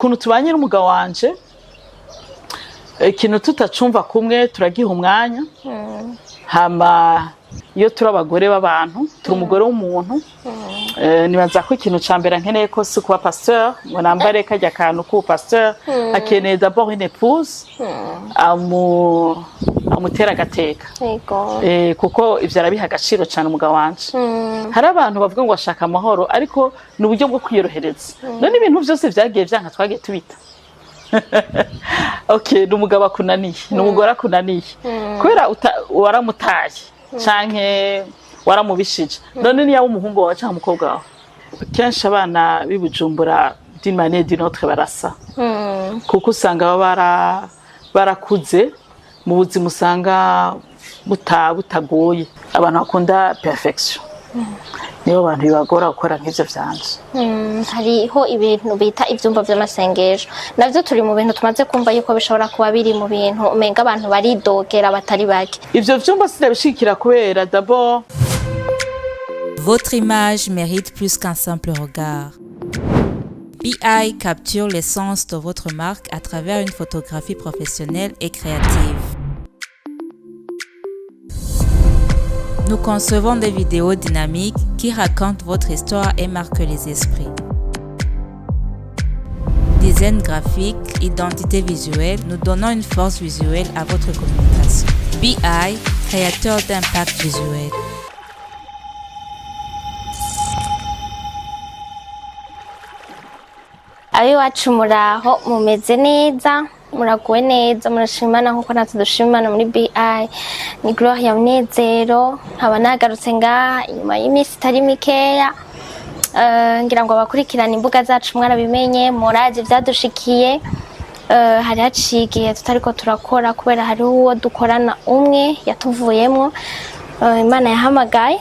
Kuntu tubanye n'umugabo wanje ikintu tutacumva kumwe turagiha umwanya hama iyo turi abagore b'abantu turi umugore w'umuntu nibaza ko ikintu ca mbere nkeneye ko si kuba pasteur ngo nambare kajya kantu ku pasteur akeneye d'abord une épouse amutera agateka kuko ivyo arabiha agaciro cyane umugabo wanje hari abantu bavuga ngo bashaka amahoro ariko ni uburyo bwo kwiyorohereza none ibintu byose vyagiye vyanka twagiye tubita okay n'umugabo akunaniye n'umugore akunaniye kubera waramutaye canke waramubishije none niya umuhungu wawe canke umukobwa wawe kenshi abana bibujumbura d'une manière d'une autre barasa kuko usanga barakuze mu buzima usanga butagoye abantu bakunda perfection niyo abantu bibagora gukora nk'ivyo vyanje hariho ibintu bita ivyumba vy'amasengesho navyo turi mu bintu tumaze kumva yuko bishobora kuba biri mu bintu umenga abantu baridogera batari bake ivyo vyumba sinabishikira kubera d'abord votre image mérite plus qu'un simple regard. BI capture l'essence de votre marque à travers une photographie professionnelle et créative. Nous concevons des vidéos dynamiques qui racontent votre histoire et marquent les esprits. Design graphique, identité visuelle, nous donnons une force visuelle à votre communication. BI, créateur d'impact visuel. Abiwacu muraho mumeze neza muraguwe neza murashimana nkuko natwe dushimana muri BI ni Gloria Munezero nkaba nagarutse ngaha inyuma y'imisi itari mikeya ngira ngo abakurikirana imbuga zacu mwarabimenye muraje vyadushikiye hari haciye igihe tutariko turakora kubera hari uwo dukorana umwe yatuvuyemwo Imana yahamagaye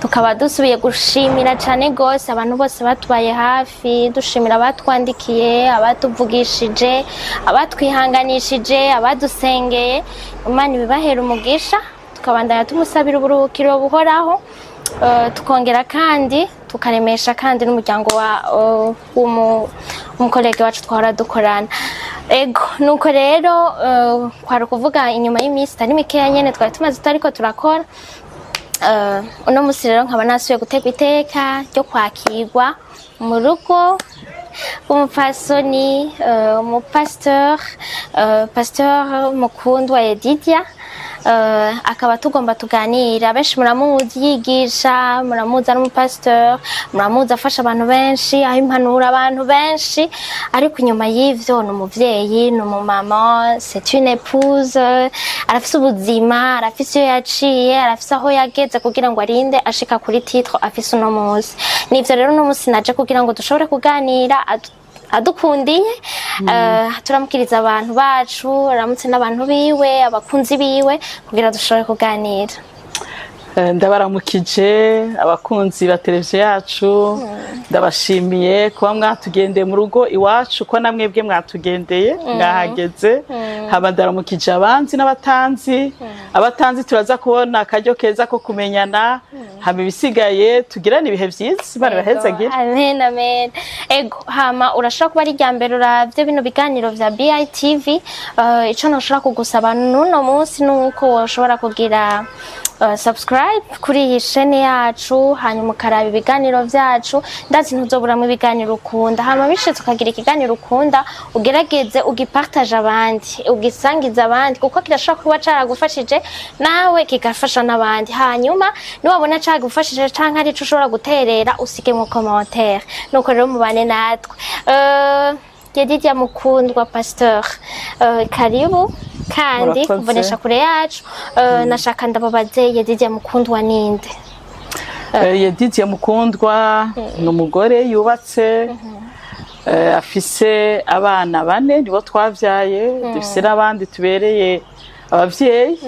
tukaba dusubiye gushimira cyane gose abantu bose batubaye hafi dushimira abatwandikiye abatuvugishije abatwihanganishije abadusengeye Imana ibibahera umugisha tukabandanya tumusabira uburuhukiro buhoraho tukongera kandi tukaremesha kandi n'umuryango w'umukolege wacu twahora dukorana ego nuko rero kwari kuvuga inyuma y'imisi itari mikeya nyene twari tumaze tutariko turakora uno musi rero nkaba nasubiye guteka iteka ryo kwakirwa mu rugo umupasoni umupasteur mukundwa Edidia akaba tugomba tuganira benshi muramuzi yigisha muramuzi ari umupasteur muramuzi afasha abantu benshi aho impanura abantu benshi ariko inyuma y'ivyo ni umuvyeyi ni umumama c'est une épouse arafise ubuzima arafise iyo yaciye arafise aho yageze kugira ngo arinde ashika kuri titre afise uno musi nivyo rero uno musi naje kugira ngo dushobore kuganira adukundiye turamukiriza abantu bacu aramutse n'abantu biwe abakunzi biwe kugira dushobore kuganira ndabaramukije abakunzi ba televiziyo yacu ndabashimiye kuba mwatugendeye mu rugo iwacu ko namwebwe mwatugendeye mwahageze haba ndaramukije abanzi n'abatanzi abatanzi turaza kubona akaryo keza ko kumenyana hama ibisigaye tugirane ibihe vyiza bari bahezagire amen amen ego hama urashaka kuba ari rya mbere uravye bino biganiro vya BITV ico noshobora kugusaba nuno munsi nuko woshobora kugira subscribe kuri iyi chaîne yacu hanyuma ukaraba ibiganiro vyacu ndazi ntuzoburamwe ibiganiro ukunda hama bishitse ukagira ikiganiro ukunda ugerageze ugipartage abandi ugisangiza abandi kuko kirashobora kuba caragufashije nawe kigafasha n'abandi hanyuma niwabona caragufashije canke ari ico ushobora guterera usige mu commentaire nuko rero mubane natwe Edidia mukundwa pasteur karibu kandi kubonesha kure yacu nashaka ndababaze Edidia mukundwa ninde Edidia mukundwa n'umugore yubatse afise abana bane nibo twavyaye dufise n'abandi tubereye abavyeyi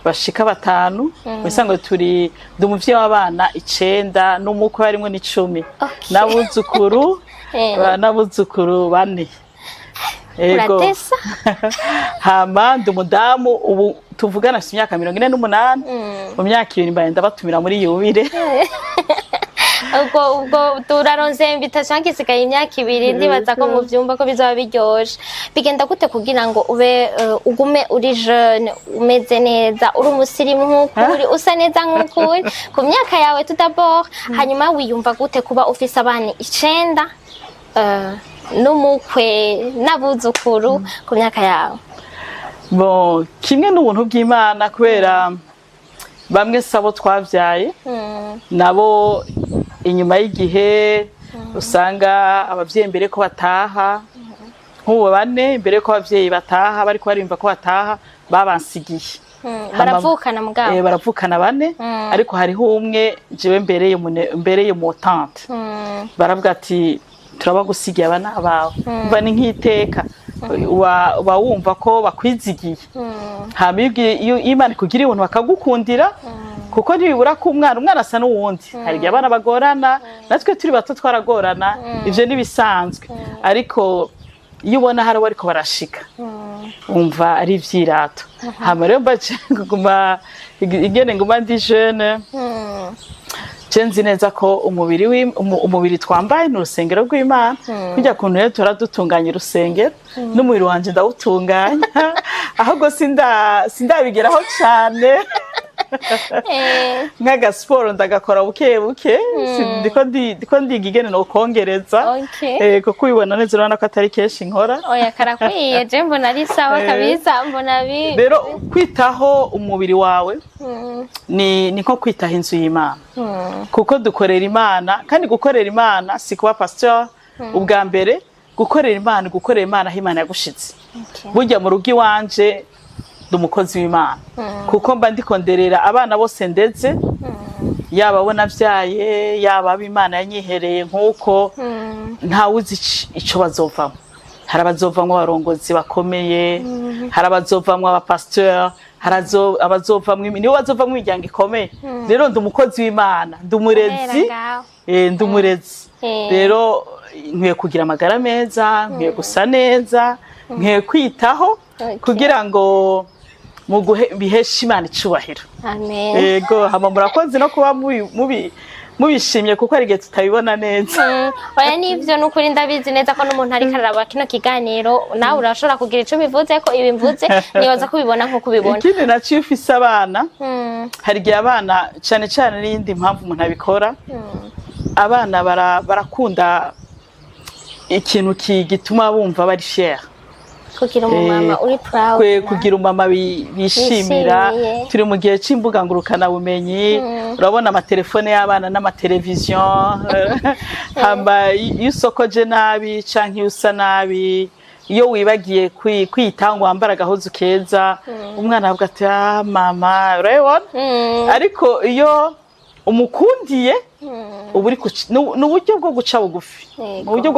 bashika batanu bisanzwe turi ndumuvye w'abana 9 n'umukwe harimwe n'10 n'abuzukuru bane ego hama ndumudamu ubu tuvugana afite imyaka 48 mu myaka 2 mbaye ndabatumira muri yubire ubwo turaronse invitation kisigaye imyaka 2 ndibaza ko mu byumba ko bizaba biryoshe bigenda gute kugira ngo ube ugume uri jeune umeze neza uri umusirimu nk'ukuri usa neza nk'ukuri ku myaka yawe tout d'abord hanyuma wiyumva gute kuba ufise abana 9 n'umukwe n'abuzukuru ku myaka yawe? Bon, kimwe n'ubuntu bw'Imana kubera bamwe sabo twavyaye nabo inyuma y'igihe usanga abavyeyi mbere ko bataha nk'ubu bane mbere ko abavyeyi bataha bariko barimva ko bataha babansigiye baravukana mugabo baravukana bane ariko hariho umwe jewe mbereye mu tante baravuga ati turabagusigiye abana bawe bani nk'iteka uba wumva ko bakwizigiye iyo Imana ikugira ibintu bakagukundira kuko ntibibura ko umwana asa n'uwundi hari igihe abana bagorana natwe turi bato twaragorana ivyo nibisanzwe ariko iyo ubona hari bariko barashika umva ari ivyirato hama rero mbaje kuguma igene nguma ndi jeune cenzi neza ko umubiri twambaye n'urusengero rw'Imana kujya kuntu rero turadutunganya urusengero n'umubiri wanje ndawutunganya ahubwo sindabigeraho cyane nkaga sport ndagakora buke ndiko ndigigene no kongereza kuko ubibona neza urabona ko atari kenshi nkora oya karakwiye je mbona ari sawa kabisa mbona rero kwitaho umubiri wawe ni nko kwitaho inzu y'Imana kuko dukorera Imana kandi gukorera Imana si kuba pastor ubwa mbere gukorera Imana aho Imana yagushitse burya mu rugi wanje ndumukozi w'Imana kuko mba ndikonderera abana bose ndetse yaba bona vyaye yaba ab'Imana yanyihereye nkuko ntawuzi ico bazovamo hari abazovamwo abarongozi bakomeye hari abazovamwo abapasteur abazovamwo nibo bazovamwo imiryango ikomeye rero ndumukozi w'Imana ndumurezi rero nkwiye kugira amagara meza nkwiye gusa neza nkwiye kwitaho kugira ngo bihesha Imana icubahiro. Amen. Yego hama murakoze no kuba mubishimye kuko ari gihe tutabibona neza. Oya nivyo n'ukuri ndabizi neza ko n'umuntu ari karaba kino kiganiro nawe urashobora kugira ico bivuze ko ibi mvuze nibaza ko ubibona nko kubibona. Ikindi naciye ufise abana hari gihe abana cyane n'indi mpamvu umuntu abikora abana barakunda ikintu gituma bumva bari fier. Kugira umumama uri proud kugira umumama bishimira turi mu gihe c'imbuga ngurukana bumenyi urabona amatelefone y'abana n'amateleviziyo hamba yusokoje nabi canke usa nabi iyo wibagiye kwitanga wambara gahozu keza umwana avuga ati mama urabona ariko iyo umukundiye uburi n'uburyo bwo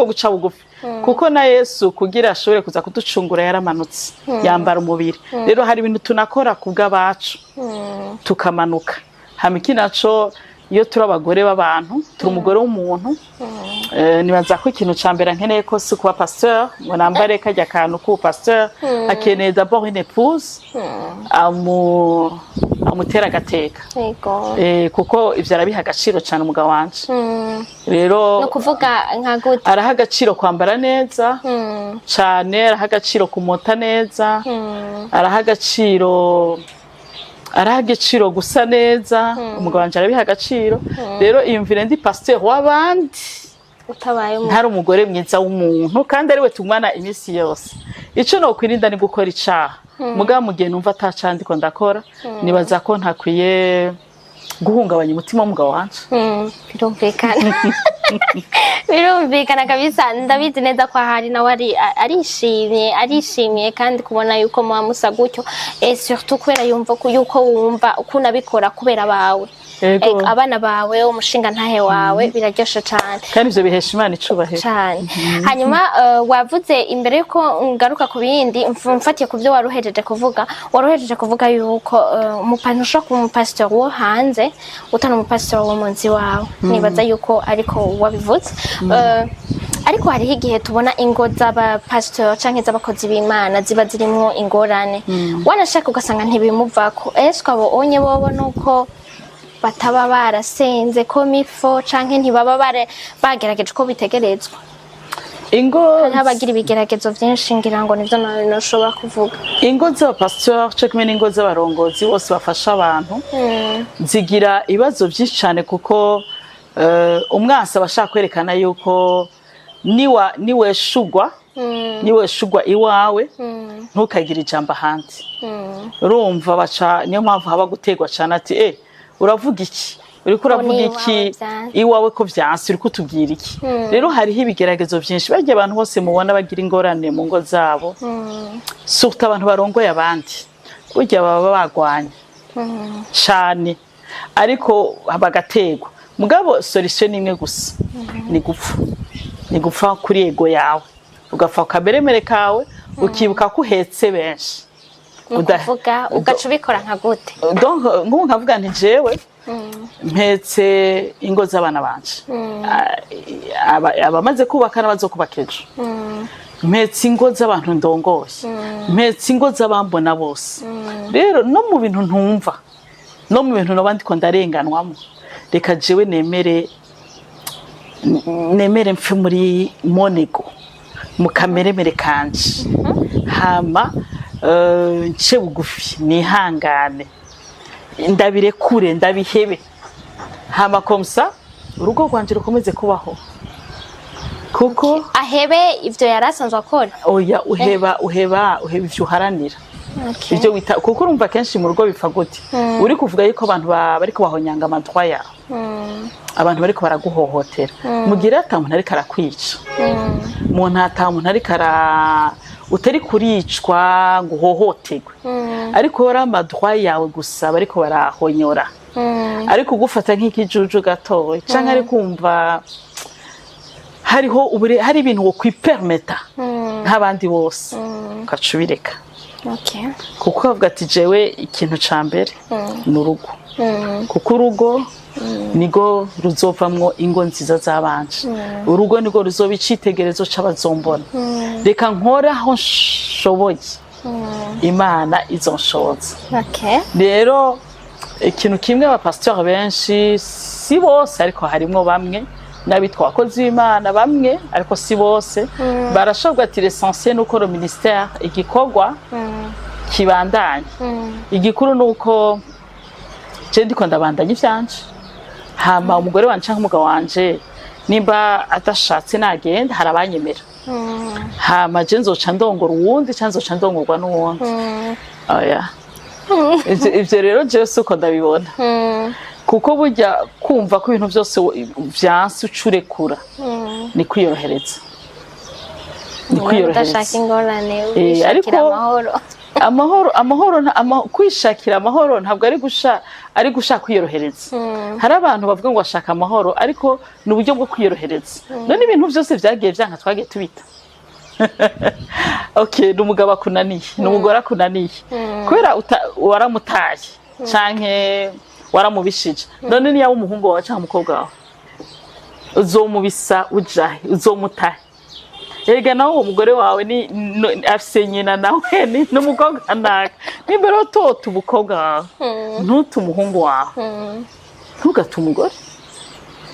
guca bugufi kuko na Yesu kugira ashobore kuza kuducungura yaramanutse yambara umubiri rero hari ibintu tunakora kubw'abacu tukamanuka hamiki naco iyo turi abagore b'abantu turi umugore w'umuntu nibaza ko ikintu ca mbere nkeneye ko si kuba pasteur ngo nambare kajya kantu ku pasteur akeneye d'abord une épouse amutera agateka kuko ivyo arabiha agaciro cyane umugabo wanje rero no kuvuga nka gute araha agaciro kwambara neza cyane araha agaciro kumota neza araha agaciro gusa neza umugabo wanje arabiha agaciro rero iyumvire ndi pasteur w'abandi utabaye ntari umugore mwiza w'umuntu kandi ari we tumwana imisi yose ico no kwirinda ni gukora icaha mugabo mugihe numva atacandiko ndakora nibaza ko ntakwiye guhungabanya umutima w'umugabo wanje birumvikana kabisa ndabizi neza ko ahari nawe arishimye kandi kubona yuko musa gutyo surtout kubera yumva ko yuko wumva kunabikora kubera bawe abana bawe umushinga ntahe wawe biraryoshe cyane kandi ivyo bihesha Imana icubahiro cyane hanyuma wavuze imbere yuko ngaruka ku bindi mfatiye ku byo waruhejeje kuvuga yuko umupastor ushaka umupastor wo hanze utana umupastor wo munsi wawe nibaza yuko ariko wabivuze ariko hariho igihe tubona ingo z'abapastor canke z'abakozi b'Imana ziba zirimo ingorane wanashaka ugasanga ntibimuvako ese abo onye bobo nuko bataba barasenze ko mifo canke ntibaba bagerageje ko bitegerezwa ingo ntabagira ibigeragezo byinshi ngira ngo nivyo noshobora kuvuga ingo z'abapasteur cekme n'ingo z'abarongozi bose bafasha abantu zigira ibibazo byinshi cyane kuko umwasa abashaka kwerekana yuko niwe shugwa iwawe ntukagire ijambo ahandi urumva baca niyo mpamvu haba gutegwa cyane ati uravuga iki uriko uravuga iki iwawe ko byansi uriko utubwira iki rero hariho ibigeragezo byinshi bagiye abantu bose mubona bagira ingorane mu ngo zabo surtout abantu barongoye abandi burya baba bagwanye cyane ariko bagategwa mugabo solution imwe gusa ni gupfa kuri ego yawe ugapfa kaberemere kawe ukibuka ko uhetse benshi uvuga ugaca ubikora nka gute donc nk'ubu nkavuga nti jewe mpetse ingo z'abana banje abamaze kubaka n'abazokubaka ejo mpetse ingo z'abantu ndongoye mpetse ingo z'abambona bose rero no mu bintu ntumva no mu bintu nabandi ko ndarenganwamo reka jewe nemere mfe muri monego mu kameremere kanje hama nce bugufi nihangane ndabirekure ndabihebe hama komsa urugo rwanje rukomeze kubaho kuko ahebe ivyo yarasanzwe akora oya uheba ivyo uharanira ivyo wita kuko urumva kenshi mu rugo bipfa gute uri kuvuga yuko abantu bariko bahonyanga amadwa yawe abantu bariko baraguhohotera mugira ata muntu ariko arakwica umuntu ata muntu ariko utari kuricwa guhohoterwa ariko ora amadwa yawe gusa bariko barahonyora ariko gufata nk'ikijuju gatoya canke ari kumva hari ibintu wo kwipermeta nk'abandi bose ukacubireka kuko avuga ati jewe ikintu ca mbere ni urugo kuko urugo nigo ruzovamwo ingo nziza z'abanje urugo nigo ruzoba icitegerezo c'abazombona reka nkora aho nshoboye imana izonshoboza rero ikintu kimwe abapasteur benshi si bose ariko harimo bamwe n'abitwa abakozi b'Imana bamwe ariko si bose barashobora ati l'essentiel nuko le ministère igikorwa kibandanye igikuru nuko je ndiko ndabandanya ivyanje hama umugore wanje canke umugabo wanje nimba atashatse nagenda harabanyemera hama je nzoca ndongora uwundi canke nzoca ndongorwa n'uwundi oya ivyo rero je suko ndabibona kuko burya kumva ko ibintu byose vyansi ucurekura ni kwiyorohereza ndashaka ingorane wishakira amahoro kwishakira amahoro ntabwo ari gushaka kwiyorohereza hari abantu bavuga ngo bashaka amahoro ariko ni uburyo bwo kwiyorohereza none ibintu byose vyagiye vyanka twagiye tubita ni umugabo akunaniye ni umugore akunaniye kubera waramutaye canke waramubishije none niya umuhungu wawe cyangwa umukobwa wawe uzomubisa ujahe uzomutahe erega nawe umugore wawe ni afise nyina nawe ni n'umukobwa naka nimbere utota umukobwa wawe ntuta umuhungu wawe ntugate umugore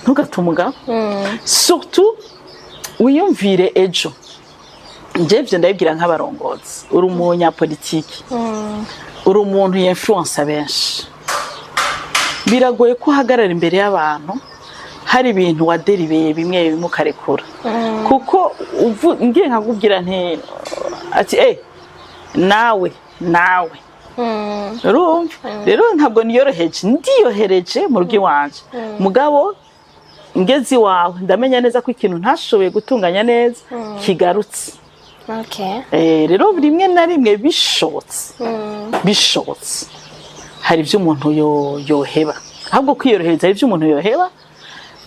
ntugate umugabo surtout wiyumvire ejo njevye ndabibwira nk'abarongozi uri umunyapolitiki uri umuntu y'influence benshi biragoye ko uhagarara imbere y'abantu hari ibintu waderibeye bimwe ukarekura kuko ngiye nkakubwira nti ati nawe urumva rero ntabwo niyoroheje ndiyohereje mu rugo iwanje mugabo ngezi wawe ndamenya neza ko ikintu ntashoboye gutunganya neza kigarutse rero rimwe na rimwe bishobotse hari ibyo umuntu yoheba ahubwo kwiyorohereza hari ibyo umuntu yoheba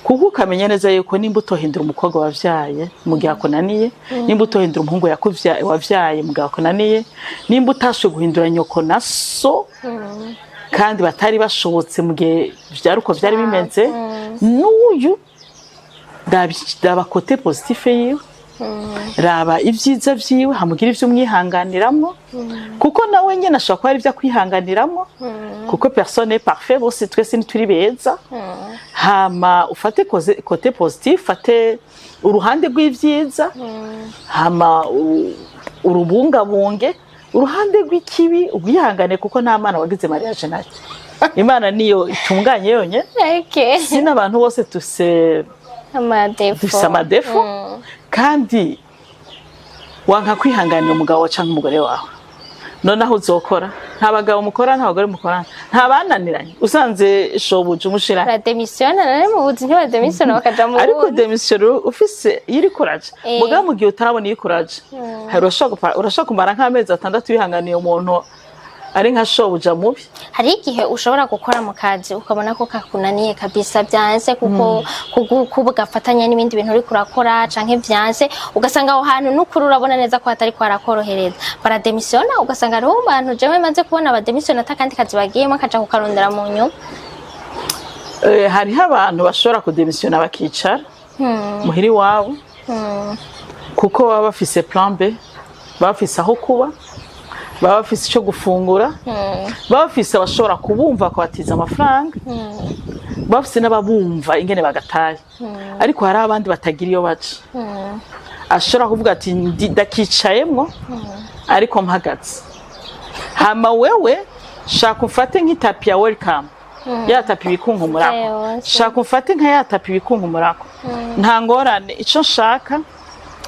kuko ukamenya neza yuko nimba utohindura umukobwa wavyaye mu gihe akunaniye nimba utohindura umuhungu wavyaye mu gihe akunaniye nimba utashoboye guhindura nyoko na so kandi batari bashobotse mu gihe vyaruko vyari bimeze n'uyu daba kote positif yiwe raba ivyiza vyiwe hamugira ivyo umwihanganiramwo kuko nawe nyene ashobora kuba ari ivyo akwihanganiramwo kuko personne est parfait bose twese ntituri beza hama ufate côté positif fate uruhande rw'ivyiza hama urubungabunge uruhande rw'ikibi ubwihangane kuko nta mana wagize mariage nayo Imana niyo itunganye yonye sina abantu bose dufise amadefo kandi wanka kwihanganira umugabo canke umugore wawe noneho uzokora nta bagabo mukora nta bagore mukora nta bananiranye usanze shobuje umushira la démission nane mu buzi ntiba démission bakaja mu ariko démission ufise yiri courage mugabo mugiye utarabona iyi courage urashaka kumara nk'amezi 6 wihanganiye umuntu ari nka shobuja mubi hari igihe ushobora gukora mu kazi ukabona ko kakunaniye kabisa byanse kuko kubugafatanya n'ibindi bintu uri kurakora canke byanse ugasanga aho hantu n'ukuri urabona neza ko atari kwarakorohereza para demisiona ugasanga ari abantu jewe maze kubona aba demisiona atakandi kazi bagiyemo akaja kukarondera mu nyuma hariho abantu bashobora kudemisiona bakicara muhiri wawe kuko baba bafise plan B baba bafise aho kuba baba bafise icyo gufungura baba bafise abashobora kubumva bakabatiza amafaranga baba bafise n'ababumva ingene bagataye ariko hari abandi batagira iyo baca ashobora kuvuga ati ndakicayemwo ariko mpagaze hama wewe shaka ufate nk'itapi ya welcome ya tapi ibikunkumurako shaka ufate nka ya tapi ibikunkumurako nta ngorane ico nshaka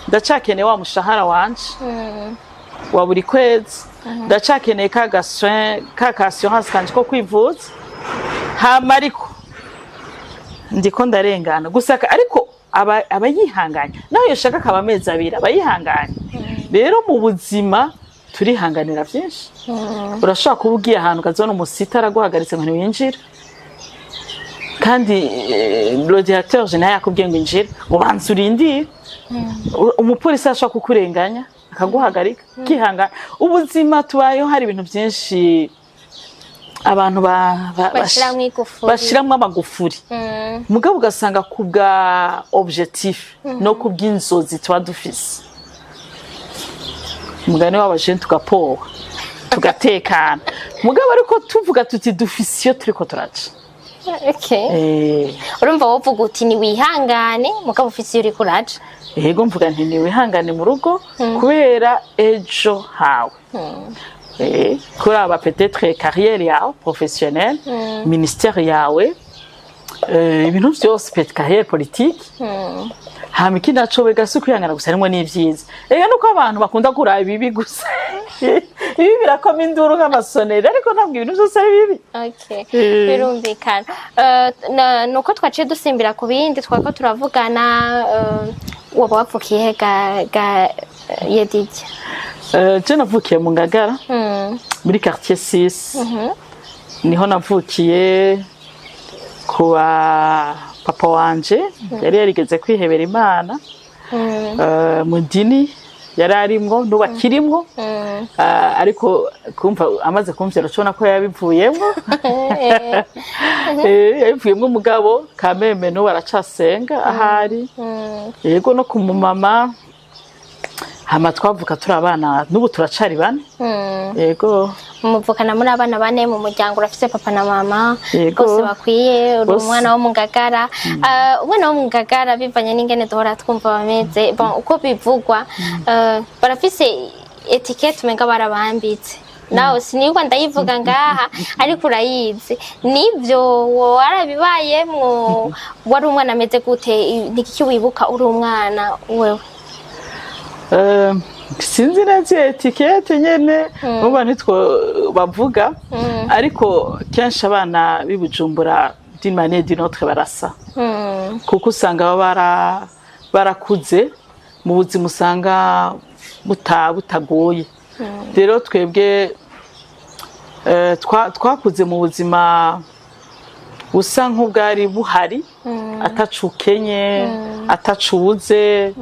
ndacakeneye wa mushahara wanje wa buri kwezi ndacakeneye ka assurance kanje ko kwivuza hama ariko ndiko ndarengana gusa ariko abayihanganya naho yoshaka akaba amezi 2 abayihanganya rero mu buzima turihanganira byinshi urashaka kuba ugiye ahantu ukazona umusita araguhagaritse ngo ntiwinjire kandi radiateur général yakubwiye ngo injire ubanza urindire umupolisi ashaka kukurenganya akaguhagarika kihangana ubuzima tubayeho hari ibintu byinshi abantu bashiramwe amagufuri mugabo ugasanga kubwa objectif no kubw'inzozi tuba dufise mugane w'abajene tugapoha tugatekana mugabo ariko tuvuga tuti dufise iyo turiko turaca urumva wovuga uti ni wihangane mugabo ufise iyo uriko uraca yego mvuga nti ni wihangane mu rugo kubera ejo hawe kuraba peut-être carrière yawe professionnelle ministère yawe ibintu byose peut-être carrière politique hama iki naco begase kwihangana gusa harimo n'ivyiza nuko abantu bakunda kuraba ibibi gusa ibi birakoma induru nk'amasonera ariko ntabwo ibintu byose ari bibi birumvikana nuko twaciye dusimbira ku bindi twako turavugana waba wapfukiye ga Yedidya je navukiye mu Ngagara muri quartier 6 niho navukiye kuwa papa wanje yari yarigeze kwihebera Imana mu dini yari arimwo nubakirimwo ariko kumva amaze kumvira cyo ko yabivuyemo yabivuyemo umugabo kameme no baracasenga ahari yego no kumumama hama twavuka turi abana n'ubu turacari bane yego muvukana muri abana bane mu muryango urafise papa na mama bose bakwiye uri umwana wo mu Ngagara umwana wo mu Ngagara bivanye n'ingene duhora twumva bameze bon uko bivugwa barafise etiquette menga barabambitse nawe sinigwa ndayivuga ngaha ariko urayizi nivyo warabibayemwo wari umwana ameze gute niki wibuka uri umwana wewe sinzi neza etiquette nyene muba nitwo bavuga ariko kenshi abana bibujumbura d'une manière d'une autre barasa kuko usanga barakuze mu buzima usanga butagoye rero twebwe twakuze mu buzima busa nk'ubwari buhari atacukenye atacubuze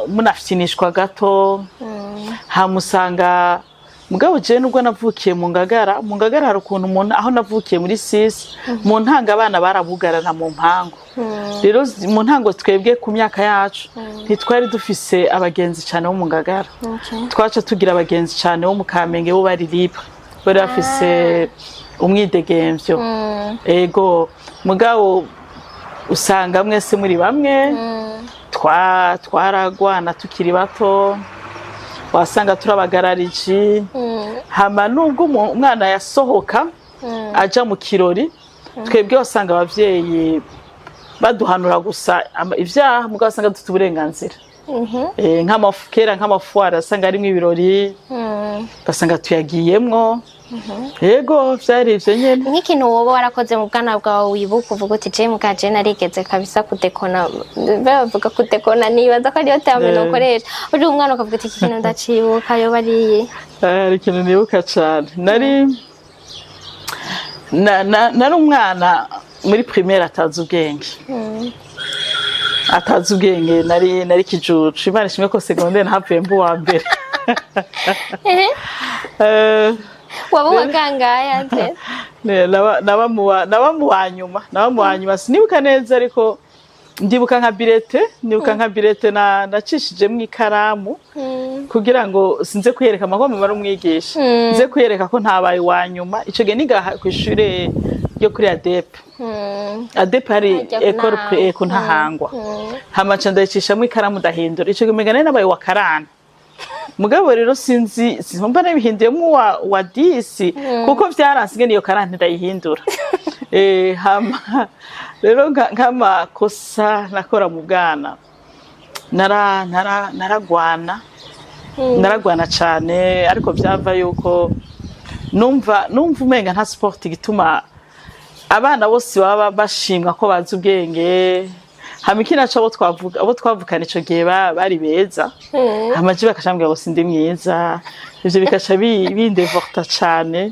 munafinishwa gato hamusanga mugabo je nubwo navukiye mu Ngagara hari ukuntu umuntu aho navukiye muri 6 mu ntanga abana barabugarana mu mpango rero mu ntango twebwe ku myaka yacu ntitwari dufise abagenzi cyane bo mu Ngagara twaca tugira abagenzi cyane bo mu Kamenge bo bari libre bari bafise umwidegemvyo ego mugabo usanga mwese muri bamwe twaragwana tukiri bato wasanga turabagarariji hama nubwo umwana yasohoka aja mu kirori twebwe wasanga abavyeyi baduhanura gusa ivyaha mugabo wasanga dufite uburenganzira nk'amafukera nk'amafuara asanga arimwo ibirori basanga tuyagiyemwo yego vyari ivyo nyene nk'ikintu woba warakoze mu bwana bwawe wibuka uvuga uti je mugaje narigeze kabisa kudekona bavuga kudekona nibaza ko ariyo terme nokoresha uri umwana ukavuga ati iki kintu ndacibuka yo bariye ari ikintu nibuka cane nari umwana muri primaire atazi ubwenge nari kijuju Imana ishimwe ko secondaire ntavuye mbu wa mbere waba wakangaye ate naba mu wanyuma sinibuka neza ariko ndibuka nka birete nacishijemo ikaramu kugira ngo sinze kuyereka amagome bari umwigisha nze kuyereka ko ntabaye wanyuma ico gihe niga ku ishure ryo kuri ADEP hari école pré ntahangwa hamaca ndayicishamo ikaramu ndahindura ico gihe megane nabaye wa karana mugabo rero sinzi simba nabihindiyemo wa 10 kuko vyaransiga niyo karante ndayihindura hama rero nk'amakosa nakora mu bwana naragwana cane ariko vyava yuko numva umenga nta sport gituma abana bose baba bashimwa ko bazi ubwenge hamikina cyo abo twavukana ico gihe bari beza amaji bakashambwa ngo sindi mwiza ivyo bikasha bindevorta cane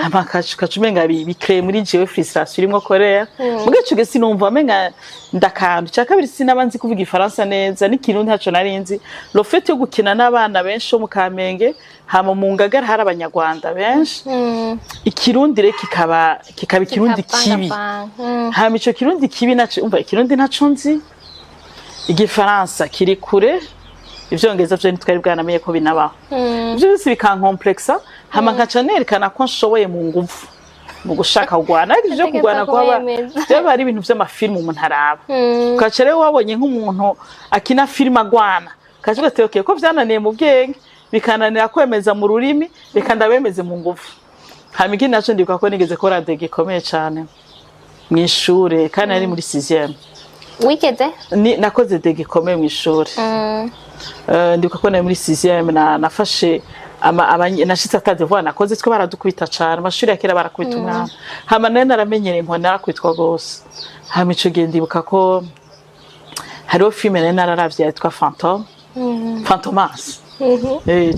amakacumenga bikre muri jewe frustration irimo Korea mugacu ge sinumva amenga ndakandu cya kabiri sinabanzi kuvuga ifaransa neza n'ikirundi haco narinzi lo fait yo gukina n'abana benshi mu Kamenge hama mu Ngagara hari abanyarwanda benshi ikirundi re kikaba ikirundi kibi hama ico kirundi kibi naco umva ikirundi naco nzi igifaransa kiri kure ivyongeza vyo ntitwari bwanamenye ko binabaho ivyo bisi bikankomplexa hama nkaca nerekana ko nshoboye mu nguvu mu gushaka kugwana ariko ivyo kugwana kwaba byaba ibintu vy'amafilmu umuntu araba ukaca rero wabonye nk'umuntu akina film agwana kaje gateye ko vyananiye mu bwenge bikananira kwemeza mu rurimi reka ndabemeze mu nguvu hama iki naco ndikuka ko nigeze ko radege ikomeye cane mwishure kandi ari muri 6e wikeze nakoze dege ikomeye mwishure ndibuka ko nari muri 6e nafashe nashitse atadevoir nakoze twe baradukubita cyane amashuri ya kera barakubita umwana hama nari naramenyereye inkoni narakubitwa gose hama ico gihe ndibuka ko hariho filme nari nararavye yitwa Fantomas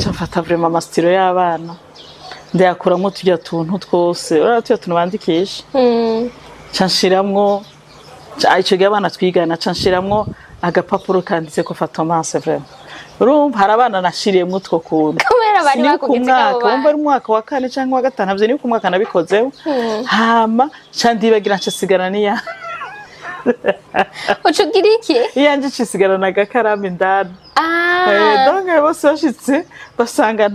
cafata vraiment amastiro y'abana ndayakuramo tujya tuntu twose tujya tuntu bandikisha canshiramwo ico gihe abana twigana canshiramwo agapapuro kanditse ko Fantomas vraiment urumva hari abana nashiriyemo utwo kuntu kubera bari bakugitse kabo bari umwaka wa 4 cyangwa wa 5 navyo ni ku mwaka nabikozeho hama candibagira ncasigara niya ucugira iki yanje cisigarana agakaramu indani donc bose bashitse basanga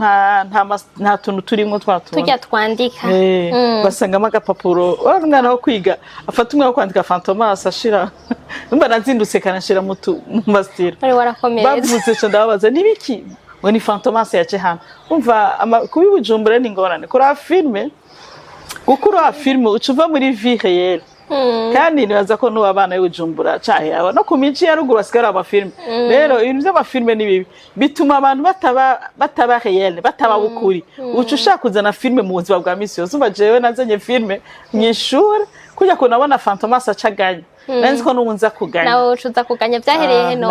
nta tuntu turimo twatuna tujya twandika basangamo agapapuro umwana wo kwiga afata umwe wo kwandika Fantomas ashira umba nazindutse kanashira mu mastiro bari warakomeye bavuze cyo ndababaza nibiki ngo ni Fantomas yaje hano umva kubi Bujumbura ni ngorane kora filme gukura filme ucuva muri vie réelle kandi nibaza ko nuba abana y'Ubujumbura cyahe aba no ku mici ya ruguru basigara amafilme rero ibintu by'amafilme ni bibi bituma abantu bataba réelle bataba bukuri ucu ushaka kuzana filme mu buzima bwa misi yose umva jewe nazanye filme mwishuri kujya ko nabona Fantomas acaganye nanzi ko n'ubunza kuganya nawe ucuza kuganya byahereye he no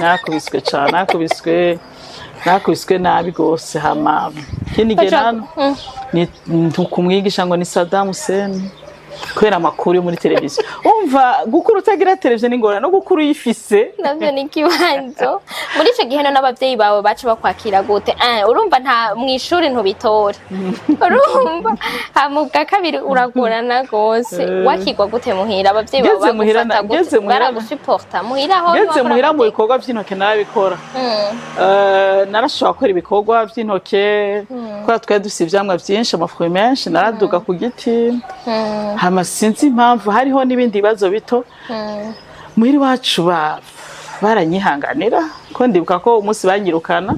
nakubiswe cyane nakubiswe nabi gose hama kindi gerano ni ntukumwigisha ngo ni Saddam Hussein kubera amakuru yo muri televiziyo umva gukura utagira televiziyo n'ingorane no gukura uyifise navyo ni ikibanzo muri ico gihe n'abavyeyi bawe baca bakwakira gute urumva nta mw'ishuri ntubitora urumva hamubwa kabiri uragorana gose wakigwa gute muhira abavyeyi bawe bagufata gute baragusuporta muhira ho ngeze muhira mu bikorwa vy'intoke narabikora narashobora gukora ibikorwa vy'intoke kubera twari dufise ivyamwa vyinshi amafuri menshi naraduga ku giti hama sinzi impamvu hariho n'ibindi bibazo bito muhira iwacu baranyihanganira ko ndibuka ko umunsi banyirukana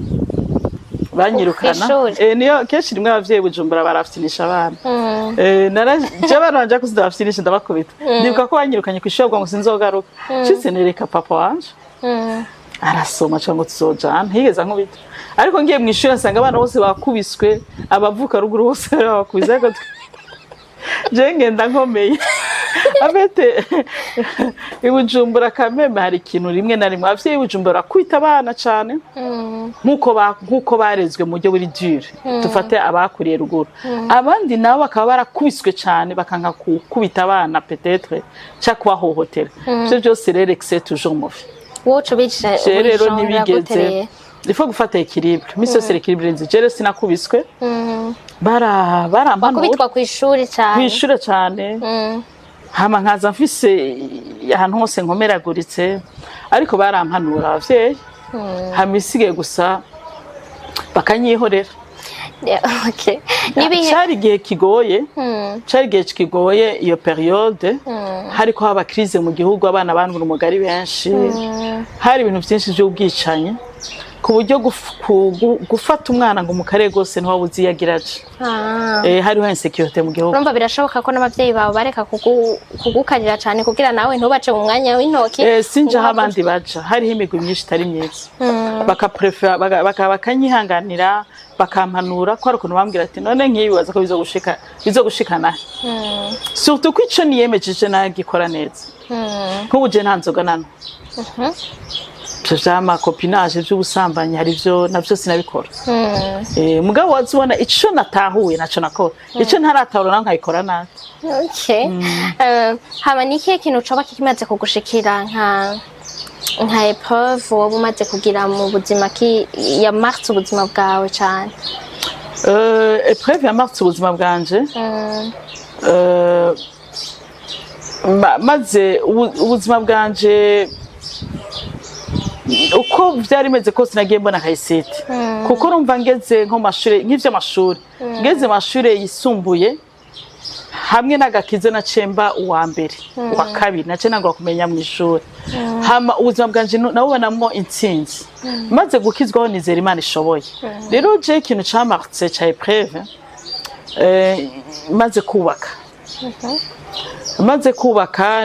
niyo kenshi rimwe abavyeyi Bujumbura barafitinisha abana je abana banje kuzi ndabafitinisha ndabakubita ndibuka ko banyirukanye kw'ishuri ngo sinzogaruka nshitse nereka papa wanje arasoma cyangwa tuzojana higeza nkubita ariko ngiye mw'ishuri nsanga abana bose bakubiswe abavuka ruguru bose bakubise ariko je ngenda nkomeye abete ibujumbura kameme hari ikintu rimwe na rimwe abavyeyi Bujumbura kwita abana cyane nkuko barezwe mu buryo buri dure dufate abakuriye ruguru abandi nabo bakaba barakubiswe cyane bakanka kubita abana peut-être cya kubahohotera byo byose rero c'est toujours mauvais woco bica rero ntibigeze ifo gufata équilibre misi yose l'équilibre nzi jere sinakubiswe barampanura bakubitwa kw'ishuri cyane hama nkaza mfise ahantu hose nkomeraguritse ariko barampanura abavyeyi hama isigaye gusa bakanyihorera cari igihe kigoye iyo periode hariko haba crise mu gihugu abana banura umugari benshi hari ibintu vyinshi vy'ubwicanyi ku buryo gufata umwana ngo mu karere gose ntiwaba uzi yagiraje hariho insécurité mu gihugu urumva birashoboka ko n'abavyeyi bawe bareka kugukarira cyane kugira nawe ntubace mu mwanya w'intoki sinja aho abandi baja hariho imigwi myinshi itari myiza bakanyihanganira bakampanura ko ari ukuntu bambwira ati none nk'ibi waza ko bizogushikana surtout ko ico niyemejeje nagikora neza nk'ubu je nta nzoga nano vyama copinage vy'ubusambanyi hari vyo navyo sinabikora mugabo wazubona ico natahuye naco nakora ico ntaratahura naho nkayikora nabi hama ni ikihe kintu coba kimaze kugushikira nka épreuve woba umaze kugira mu buzima ya martse ubuzima bwawe cane épreuve ya martse ubuzima bwanje maze ubuzima bwanje uko vyari meze kose nagiye mbona kayisete kuko urumva ngeze nko mashuri nk'ivy'amashuri ngeze mashuri yisumbuye hamwe n'agakize na cemba uwa mbere uwa kabiri nace nangura kumenya mu ishuri hama ubuzima bwanje nabubonamwo intsinzi maze gukizwaho nizera Imana ishoboye rero je ikintu camartse ca épreuve maze kubaka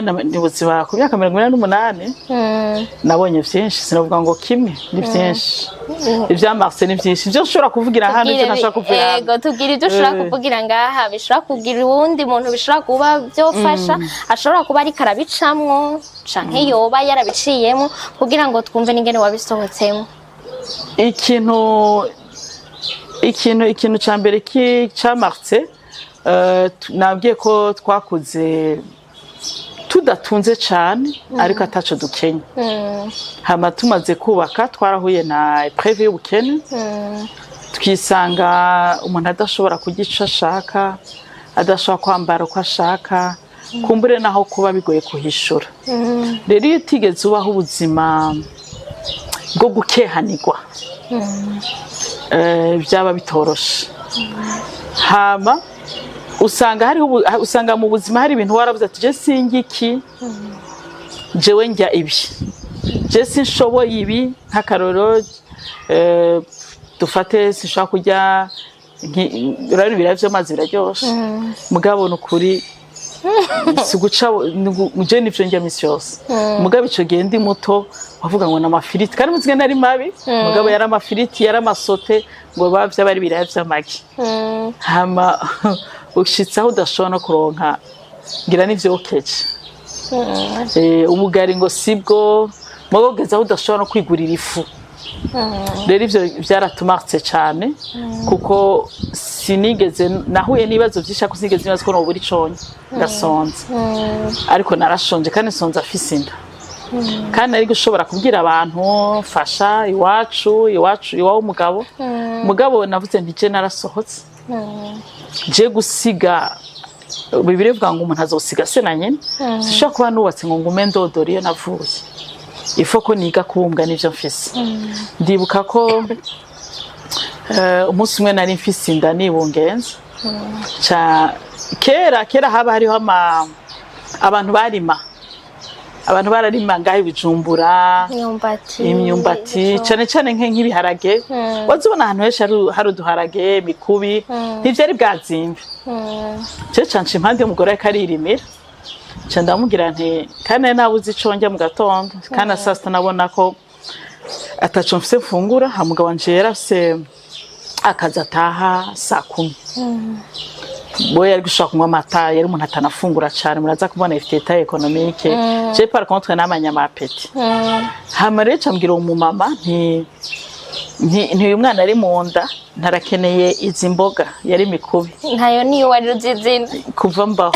ni ubuzima ku myaka 48 nabonye vyinshi sinavuga ngo kimwe ni vyinshi ivyamarse ni vyinshi ivyo ushobora kuvugira hano ivyo ntashaka kuvugira yego tugira ivyo ushobora kuvugira ngaha bishobora kugira uwundi muntu bishobora kuba vyofasha ashobora kuba ariko arabicamwo canke yoba yarabiciyemo kugira ngo twumve n'ingene wabisohotsemo ikintu ca mbere camarse nabwiye ko twakuze tudatunze cyane ariko ataco dukenye hama tumaze kubaka twarahuye na épreuve y'ubukene twisanga umuntu adashobora kurya ico ashaka adashobora kwambara uko ashaka kumbure naho kuba bigoye kuhishura rero iyo utigeze ubaho ubuzima bwo gukehanirwa byaba bitoroshe hama usanga mu buzima hari ibintu waravuze ati je singiki jewe njya ibi je sinshoboye ibi nk'akaroro dufate sinshobora kurya urabona ibiraya vy'amazi biraryoshe mugabo nukuri siguca je nivyo njya misi yose mugabo ico gihe ndi muto wavuga ngo n'amafiriti kandi muzige nari mabi mugabo yari amafiriti yari amasote ngo bavya bari ibiraya vy'amagi hama ushitse aho udashobora no kuronka ngira n'ivyokeje ubugari ngo sibwo mugabo ugeze aho udashobora no kwigurira ifu rero ivyo byaratumartse cyane kuko sinigeze nahuye n'ibibazo byinshi ko sinigeze nibaza ko no buri conye ndasonza ariko narashonje kandi sonza afise inda kandi ari gushobora kubwira abantu fasha iwacu iwawe mugabo navuze nti je narasohotse je gusiga bibiri vuga ngo umuntu azosiga se na nyene sishobora kuba nubatse ngo ngume ndodora iyo navuye ifo ko niga kubumbwa n'ivyo mfise ndibuka ko umunsi umwe nari mfise inda nibungenza kera haba hariho abantu bararima ngaho ibijumbura imyumbati cyane nk'ibiharage wazibona ahantu henshi hari uduharage mikubi ntivyari bwazimve canje impande y'umugore ariko aririmira nca ndamubwira nti kandi nabuze ico njya mu gatondo kandi saa sita nabona ko ataco mfise mfungura hamugabo wanje yarafise akazi ataha saa 10 boye ari gushaka kunywa amata yari umuntu atanafungura cyane muraza kubona ifite état économique je par contre namanya mapeti hamare cambwira umumama nti uyu mwana ari mu nda ntarakeneye izi mboga yari mikubi ntayo niyo wari uzizina kuva mbaho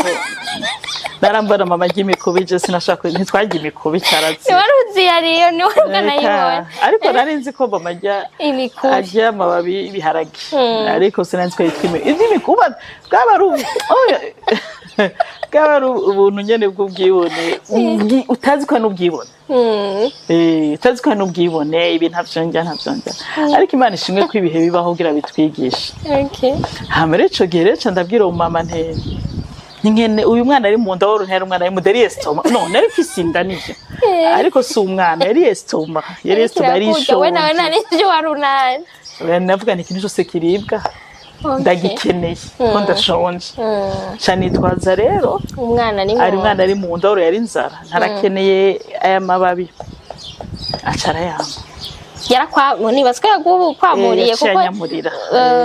narambara mama y'imikubi je sinashaka ntitwagiye imikubi cyarazi wari uzi yariyo ni wanga nayibona ariko nari nzi ko mama ajya amababi ibiharage ariko sinanzi ko yitwa imikubi bwaba ubuntu nyene bw'ubwibone utazi ko n'ubwibone utazi ko n'ubwibone ibintu ntavyonja ariko Imana ishimwe ko ibihe bibaho kugira bitwigishe hamere ico gihe rero ndabwira umama nkene uyu mwana ari mu nda w'uruntera umwana ari muderi estoma none ari fisinda nivyo ariko si umwana yari estoma ari isho we nawe nari byo warunanye navuga ni ikintu cyose kiribwa ndagikeneye ko ndashonje cyane twaza rero umwana ari mu nda yari inzara ntarakeneye aya mababi acara yamba nibatswe kwamuriye kuko yanyamurira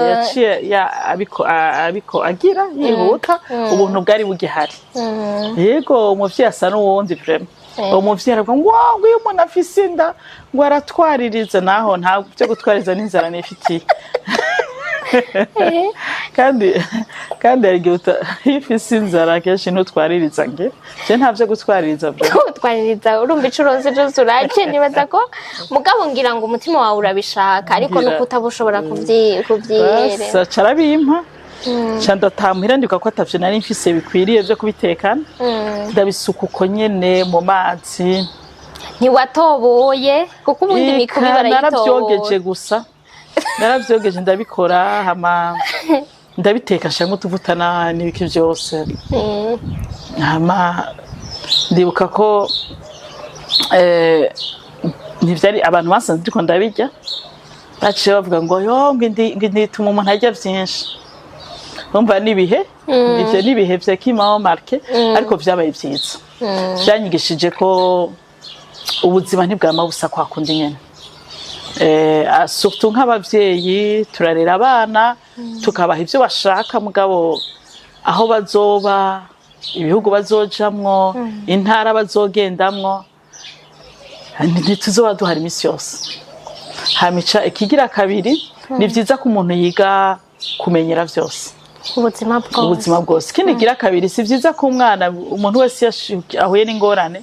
yaciye abiko agira yihuta ubuntu bwari bugihari yego umuvyeyi asa n'uwundi vraiment umuvyeyi aravuga ngo uyu umuntu afise inda ngo aratwaririza naho nta byo gutwariza n'inzara nifitiye kandi arigota ifise inzara kenshi ntutwaririza nge je ntavyo gutwaririza byo gutwaririza urumva icuronse cyose urake nibaza ko mugabo ngira ngo umutima wawe urabishaka ariko nuko utabushobora kuvyihera basa carabimpa cyanda tamuhira ndika ko atavyo nari mfise bikwiriye byo kubitekana ndabisuka uko nyene mu mazi ntiwatoboye kuko ubundi mikubi barayitoboye gusa naravyogeje ndabikora hama ndabiteka shangu utuvuta n'ibiki byose hama ndibuka ko ntivyari abantu basanze ndiko ndabirya baciye bavuga ngo yo ndituma umuntu arya vyinshi umva nibihe ivyo nibihe vya kimao marke ariko vyabaye vyiza vyanyigishije ko ubuzima ntibwama busa kwa kundi nyene surtout nk'abavyeyi turarera abana tukabaha ivyo bashaka mugabo aho bazoba ibihugu bazojamwo intara bazogendamwo ntituzoba duhari imisi yose hamica ikigira kabiri ni vyiza ko umuntu yiga kumenyera vyose ubuzima bwose ikindi gira kabiri si vyiza ko umwana umuntu wese ahuye n'ingorane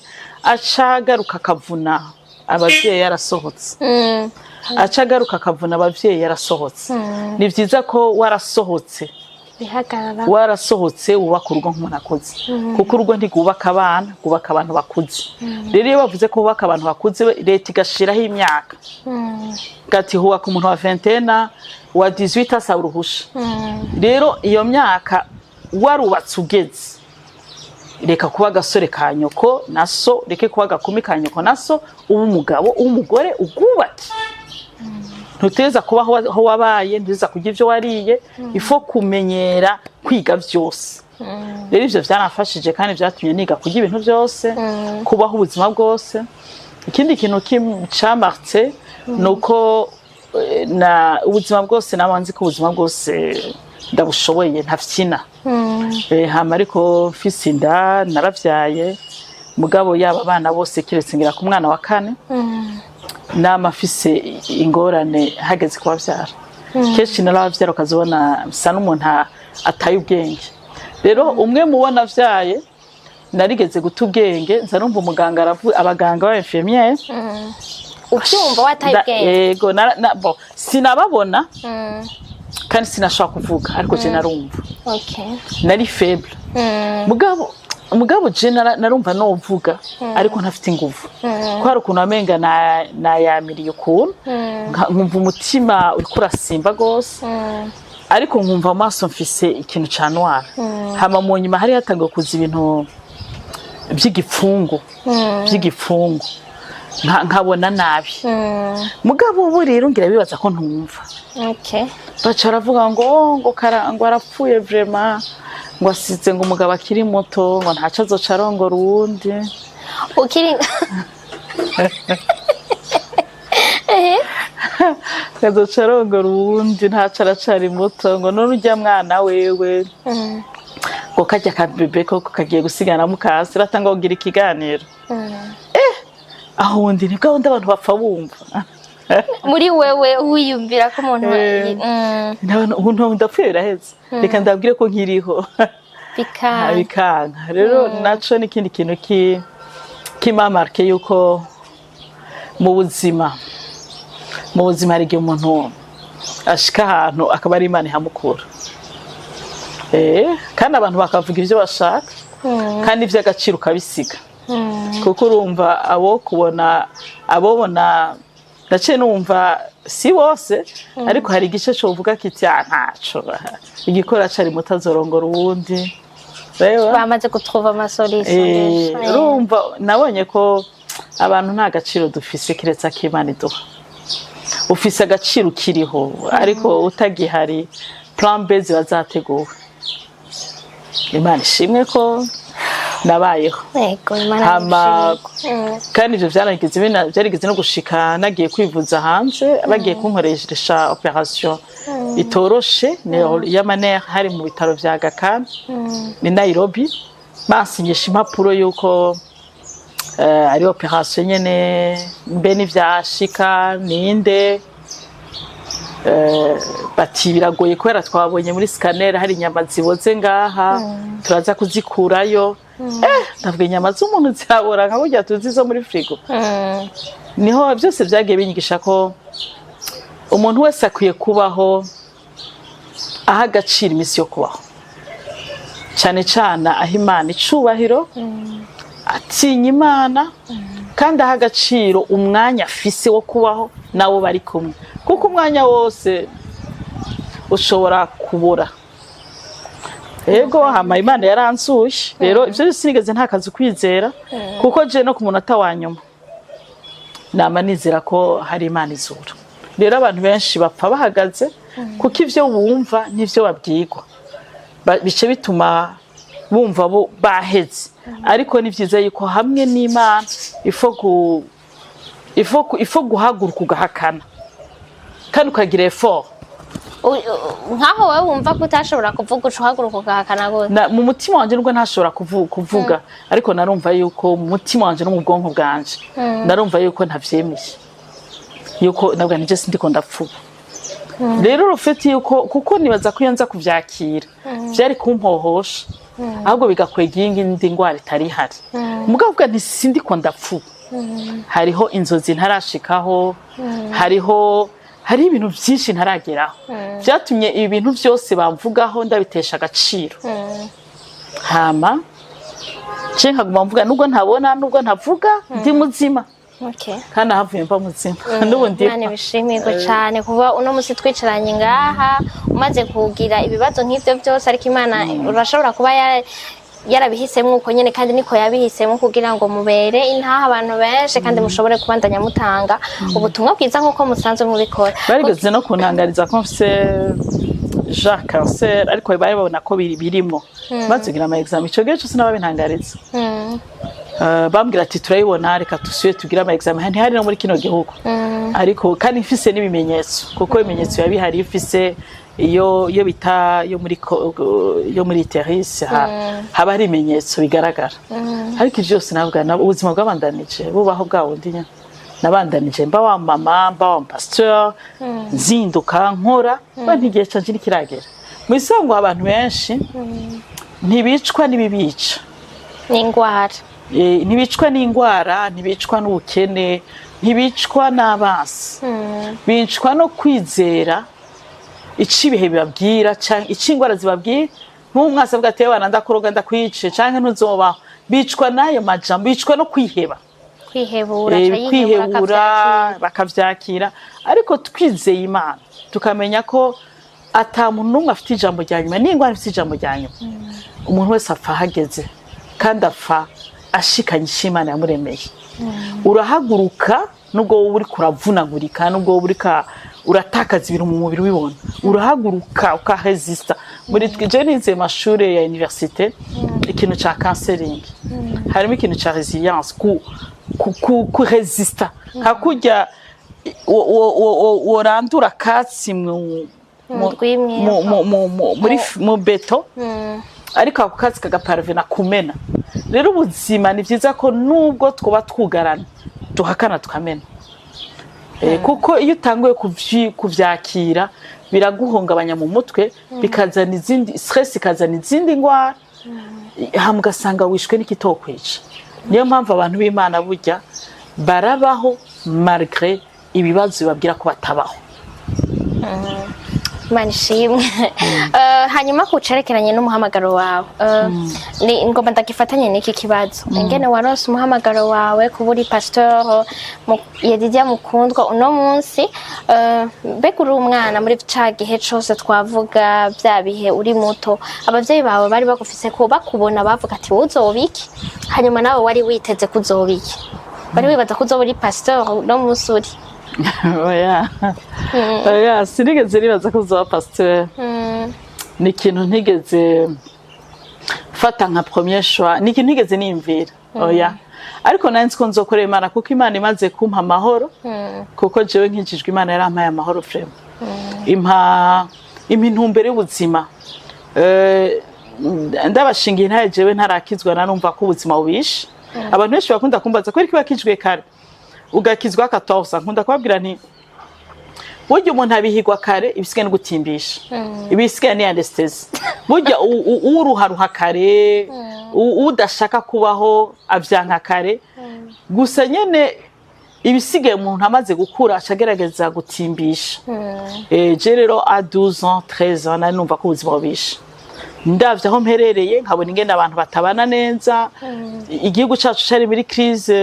acagaruka akavuna abavyeyi yarasohotse acagaruka akavuna abavyeyi yarasohotse ni vyiza ko warasohotse wubaka urugo nk'umuntu akoze kuko urugo ntigubaka abana gubaka abantu bakuze rero iyo bavuze ko bubaka abantu bakuze leta igashiraho imyaka gati hubaka umuntu wa 21 wa 18 asa uruhusha rero iyo myaka warubatse ugeze reka kuba gasore ka nyoko naso reke kuba gakumi ka nyoko naso ubu umugabo umugore ugubaki ntuteza kuba aho wabaye ntuteza kugira ivyo wariye ifo kumenyera kwiga vyose rero ivyo vyanafashije kandi vyatumye niga kugira ibintu vyose kubaho ubuzima bwose ikindi kintu camartse nuko na ubuzima bwose nabanzi ko ubuzima bwose ndabushoboye ntafyina hama ariko mfise inda naravyaye mugabo yaba abana bose kiretse ngira ku mwana wa 4 nama afise ingorane hageze kubavyara kenshi narabavyara ukazibona bisa n'umuntu ataye ubwenge rero umwe mubona avyaye narigeze guta ubwenge nza numva umuganga abaganga ba infirmière ubyumva wataye ubwenge yego bo sinababona kandi sinashaka kuvuga ariko je narumva nari faible mugabo je narumva no uvuga ariko ntafite ingufu ko hari ukuntu amenga na yamiriye ukuntu nkumva umutima uri kurasimba gose ariko nkumva amaso mfise ikintu ca noir hama mu nyuma hari hatangiye kuza ibintu by'igipfungu nkabona nabi mugabo ubu rero ngira bibaza ko ntumva baca aravuga ngo arapfuye vraiment ngo asize ngo umugabo akiri muto ngo ntaco azoca arongora uwundi ukiri azoca arongora uwundi ntaco aracari muto ngo none urya mwana wewe ngo kajya kabebe ko kagiye gusigana mukasi ratanga kugira ikiganiro aho wundi nibwo wundi abantu bapfa bumva muri wewe wiyumvira ko umuntu ndapfuye biraheze reka ndabwire ko nkiriho bikanga rero naco n'ikindi kintu kimamarke yuko mu buzima hari igihe umuntu ashika ahantu akaba ari Imana ihamukura kandi abantu bakavuga ibyo bashaka kandi iby'agaciro ukabisiga kuko urumva abobona ndaciye numva si bose ariko hari igice covuga kiti ntaco igikora cari mutazorongora uwundi bamaze gutruva amasolution urumva nabonye ko abantu nta gaciro dufise kiretse akimana iduha ufise agaciro kiriho ariko utagihari plan B ziba zateguwe Imana ishimwe ko nabayeho kandi ivyo vyarigeze no gushika nagiye kwivuza hanze bagiye kunkoresha operation itoroshe y'amanere hari mu bitaro vya Aga Khan ni Nairobi basinyisha impapuro yuko ari operation nyene mbe n'ivyashika ninde bati biragoye kubera twabonye muri scanner hari inyama ziboze ngaha turaza kuzikurayo ndavuga inyama z'umuntu zirabora nka burya tuzi zo muri frigo niho byose byagiye binyigisha ko umuntu wese akwiye kubaho aha agaciro imisi yo kubaho cyane cyane aho Imana icubahiro atinya Imana kandi aha agaciro umwanya afise wo kubaho nawo bari kumwe kuko umwanya wose ushobora kubura ego hama Imana yaransuye rero ivyo sinigeze ntakazi kwizera kuko je no ku munota wa nyuma nama nizera ko hari Imana izura rero abantu benshi bapfa bahagaze kuko ivyo bumva n'ivyo babwirwa bice bituma bumva bo baheze ariko ni vyiza yuko hamwe n'Imana ifo guhaguruka ugahakana kandi ukagira effort nkaho wowe wumva ko utashobora kuvuga uhaguruka ugahakana gose mu mutima wanje nubwo ntashobora kuvuga ariko narumva yuko mu mutima wanje no mu bwonko bwanje narumva yuko ntavyemeye yuko nabwo nije sindiko ndapfuba rero rufite yuko kuko nibaza ko yanza kuvyakira byari kumpohosha ahubwo bigakwega indi ngwara itari hari mugabo bwa ntisindiko ndapfuba hariho inzozi ntarashikaho hari ibintu byinshi ntarageraho byatumye ibi bintu byose bamvugaho ndabitesha agaciro hama cenka guma mvuga nubwo ntabona nubwo ntavuga ndi muzima kandi ahavuye mva muzima n'ubundi Imana ibishimirwe cyane kuba uno musi twicaranye ngaha umaze kugira ibibazo nk'ivyo byose ariko Imana urashobora kuba yarabihisemo uko nyene kandi niko yabihisemo kugira ngo mubere intaha abantu benshi kandi mushobore kubandanya mutanga ubutumwa bwiza nkuko musanzwe mubikora barigeze no kuntangariza ko mfise cancer ariko bari babona ko birimo bazigira ama exam ico gihe cyose nababintangariza bambwira ati turayibona reka tusuye tugira ama exam hari no muri kino gihugu ariko kandi mfise n'ibimenyetso kuko ibimenyetso yabihari ifise iyo bita yo muri terrasse haba hari ibimenyetso bigaragara ariko byose navuga ubuzima bw'abandanije bubaho bwa wundi nya nabandanije mba wa mama mba wa pasteur nzinduka nkora ntigihe canje nikiragera mu isango abantu benshi ntibicwa nibibica n'ingwara ntibicwa n'ingwara ntibicwa n'ubukene ntibicwa n'abasi bicwa no kwizera icibihe bibabwira canke icingwara zibabwira nk'umwasa bwa tewana ndakoroga ndakwice canke ntuzobaho bicwa nayo majambo bicwa no kwiheba kwihebura bakavyakira ariko twizeye Imana tukamenya ko ata muntu numwe afite ijambo rya nyuma n'ingwara afite ijambo rya nyuma umuntu wese apfa hageze kandi apfa ashikanye Imana yamuremeye urahaguruka nubwo wowe uri kuravunagurika nubwo wowe uri uratakaza ibintu mu mubiri wibona urahaguruka ukaresista muri twije nize mashuri ya université ikintu ca counseling harimo ikintu ca resilience ku resista hakurya worandura katsi mu beto ariko ako katsi kagaparvena kumena rero ubuzima ni vyiza ko nubwo twoba twugarana duhakana tukamena kuko iyo utanguye kuvyakira biraguhungabanya mu mutwe bikazana izindi stress ikazana izindi ngwara hamugasanga wishwe n'ikitokwica niyo mpamvu abantu b'Imana burya barabaho malgré ibibazo bibabwira ko batabaho manishimwe hanyuma kucerekeranye n'umuhamagaro wawe ni ngomba ndagifatanye n'iki kibazo ingene warose umuhamagaro wawe kuburi pasteur Yedidia Mukundwa uno munsi mbega uri umwana muri ca gihe cose twavuga bya bihe uri muto abavyeyi bawe bari bagufise ko bakubona bavuga ati uzobiki hanyuma nawe wari witeze kuzobiki bari wibaza ko uzoburi pasteur uno munsi uri oya sinigeze nibaza ko uzoba pasteur ni ikintu ntigeze fata nka premier choix ni ikintu ntigeze nimvira oya ariko nanzi ko nzokorera Imana kuko Imana imaze kumpa amahoro kuko jewe nkijijwe Imana yarampaye amahoro vraiment impa intumbero y'ubuzima ndabashingiye ntaye jewe ntarakizwa narumva ko ubuzima bubishe abantu benshi bakunda kumbaza ko ariko bakijwe kare ugakizwa 14 nkunda kubabwira nti burya umuntu abihigwa kare ibisigaye no gutimbisha ibisigaye ni anesthesia burya uruharuha kare udashaka kubaho avyanka kare gusa nyene ibisigaye umuntu amaze gukura acagerageza gutimbisha je rero a 12 ans 13 ans nari numva ko ubuzima bubishe ndavye aho mperereye nkabona ingene abantu batabana neza igihugu cyacu cyari muri crise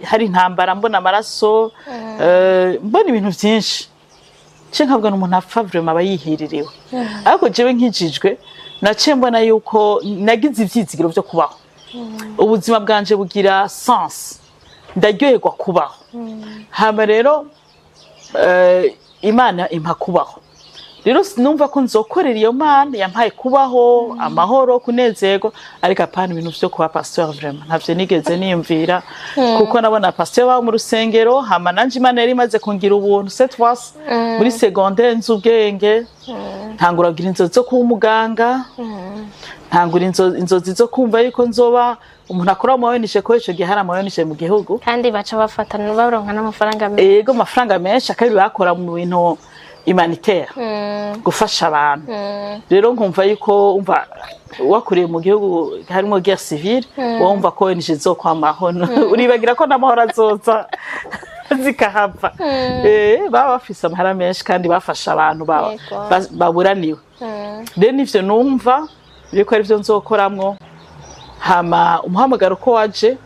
hari intambara mbona amaraso mbona ibintu byinshi cyo nkabwa n'umuntu apfa vraiment abayihiririwe ariko jewe nkijijwe naciye mbona yuko nagize ivyizigiro byo kubaho ubuzima bwanje bugira sens ndaryoherwa kubaho hama rero Imana impa kubaho rero sinumva ko nzokorera iyo Mana yampaye kubaho amahoro kunezerwa ariko apana ibintu byo kuba pasteur vraiment ntavyo nigeze niyumvira kuko nabona pasteur wa mu rusengero hama nanje Imana yari imaze kungira ubuntu cette fois muri secondaire nzubwenge ntangura kugira inzozi zo kuba umuganga ntangura inzozi zo kumva ariko nzoba umuntu akora mu ONG ko ico gihe hari ama ONG mu gihugu kandi baca bafatana baronka n'amafaranga menshi yego amafaranga menshi akari bakora mu bintu humanitaire gufasha abantu rero nkumva yuko umva wakuriye mu gihugu harimo guerre civile wumva ko ONG zo kwamaho uribagira ko namahoro azoza zikahava baba bafise amahara menshi kandi bafasha abantu baburaniwe rero nivyo numva biriko ari byo nzokoramwo hama umuhamagaro ko waje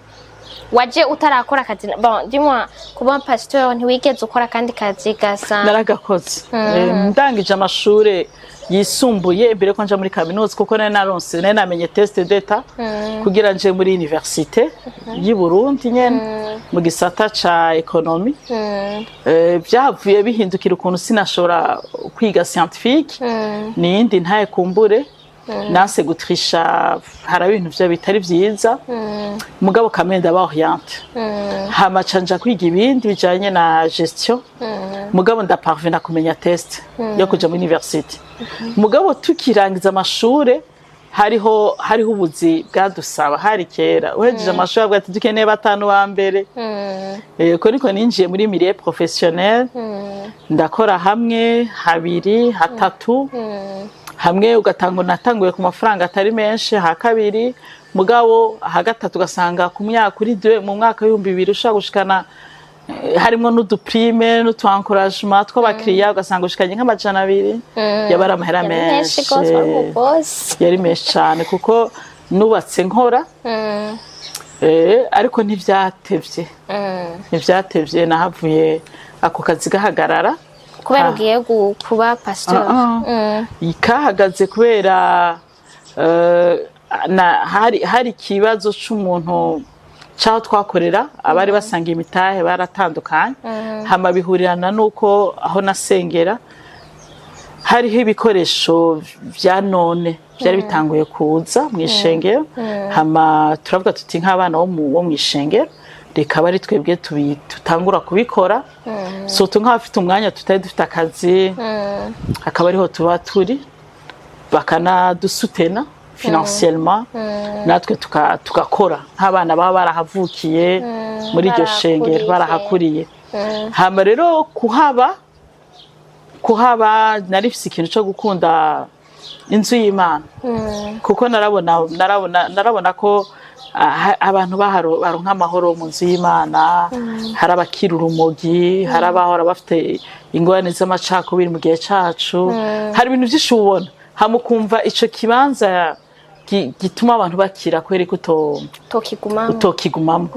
utarakora akazi bon dis-moi kuba pasteur ntiwigeze ukora kandi kazi gasa naragakoze ndangije amashure yisumbuye imbere ko nja muri kaminuza kuko naronse namenye test d'etat kugira nje muri université y'u Burundi nyene mu gisata ca economy byavuye bihindukira ukuntu sinashobora kwiga scientifique nindi ntaye kumbure nanse gutrisha hari ibintu byo bitari byiza mugabo kamenda ba oriente hama canja kwiga ibindi bijanye na gestion mugabo ndaparvena kumenya test yo kuja mu university mugabo tukirangiza amashure hariho ubuzi bwadusaba hari kera uhejeje amashuri avuga ati dukeneye batanu ba mbere ko niko ninjiye muri milieu professionnel ndakora hamwe habiri hatatu hamwe ugatanga natanguye ku mafaranga atari menshi ha kabiri mugabo ha gatatu gasanga ku myaka uri mu mwaka wa 2000 ushaka gushikana harimo n'uduprime n'utuencouragement tw'abakiriya ugasanga ushikanye nk'amajana 2 yabara amahera menshi yari menshi cyane kuko nubatse nkora ariko ntivyatevye nahavuye ako kazi gahagarara kubera ugiye kuba pastor ikahagaze kubera hari kibazo c'umuntu cyaho twakorera abari basangiye imitahe baratandukanye hama bihurirana nuko aho nasengera hariho ibikoresho vya none byari bitanguye kuza mu ishengero hama turavuga tuti nk'abana bo mu ishengero reka bari twebwe tutangura kubikora so nk'abafite umwanya tutari dufite akazi akaba ariho tuba turi bakanadusutena financièrement natwe tukakora nk'abana baba barahavukiye muri iryo shengero barahakuriye hama rero kuhaba narifise ikintu cyo gukunda inzu y'Imana kuko narabona ko abantu baronka amahoro mu nzu y'Imana hari abakira urumogi hari abahora bafite ingorane z'amacakubiri mu gihe cacu hari ibintu byinshi ubona hamukumva ico kibanza gituma abantu bakira kweri utokigumamo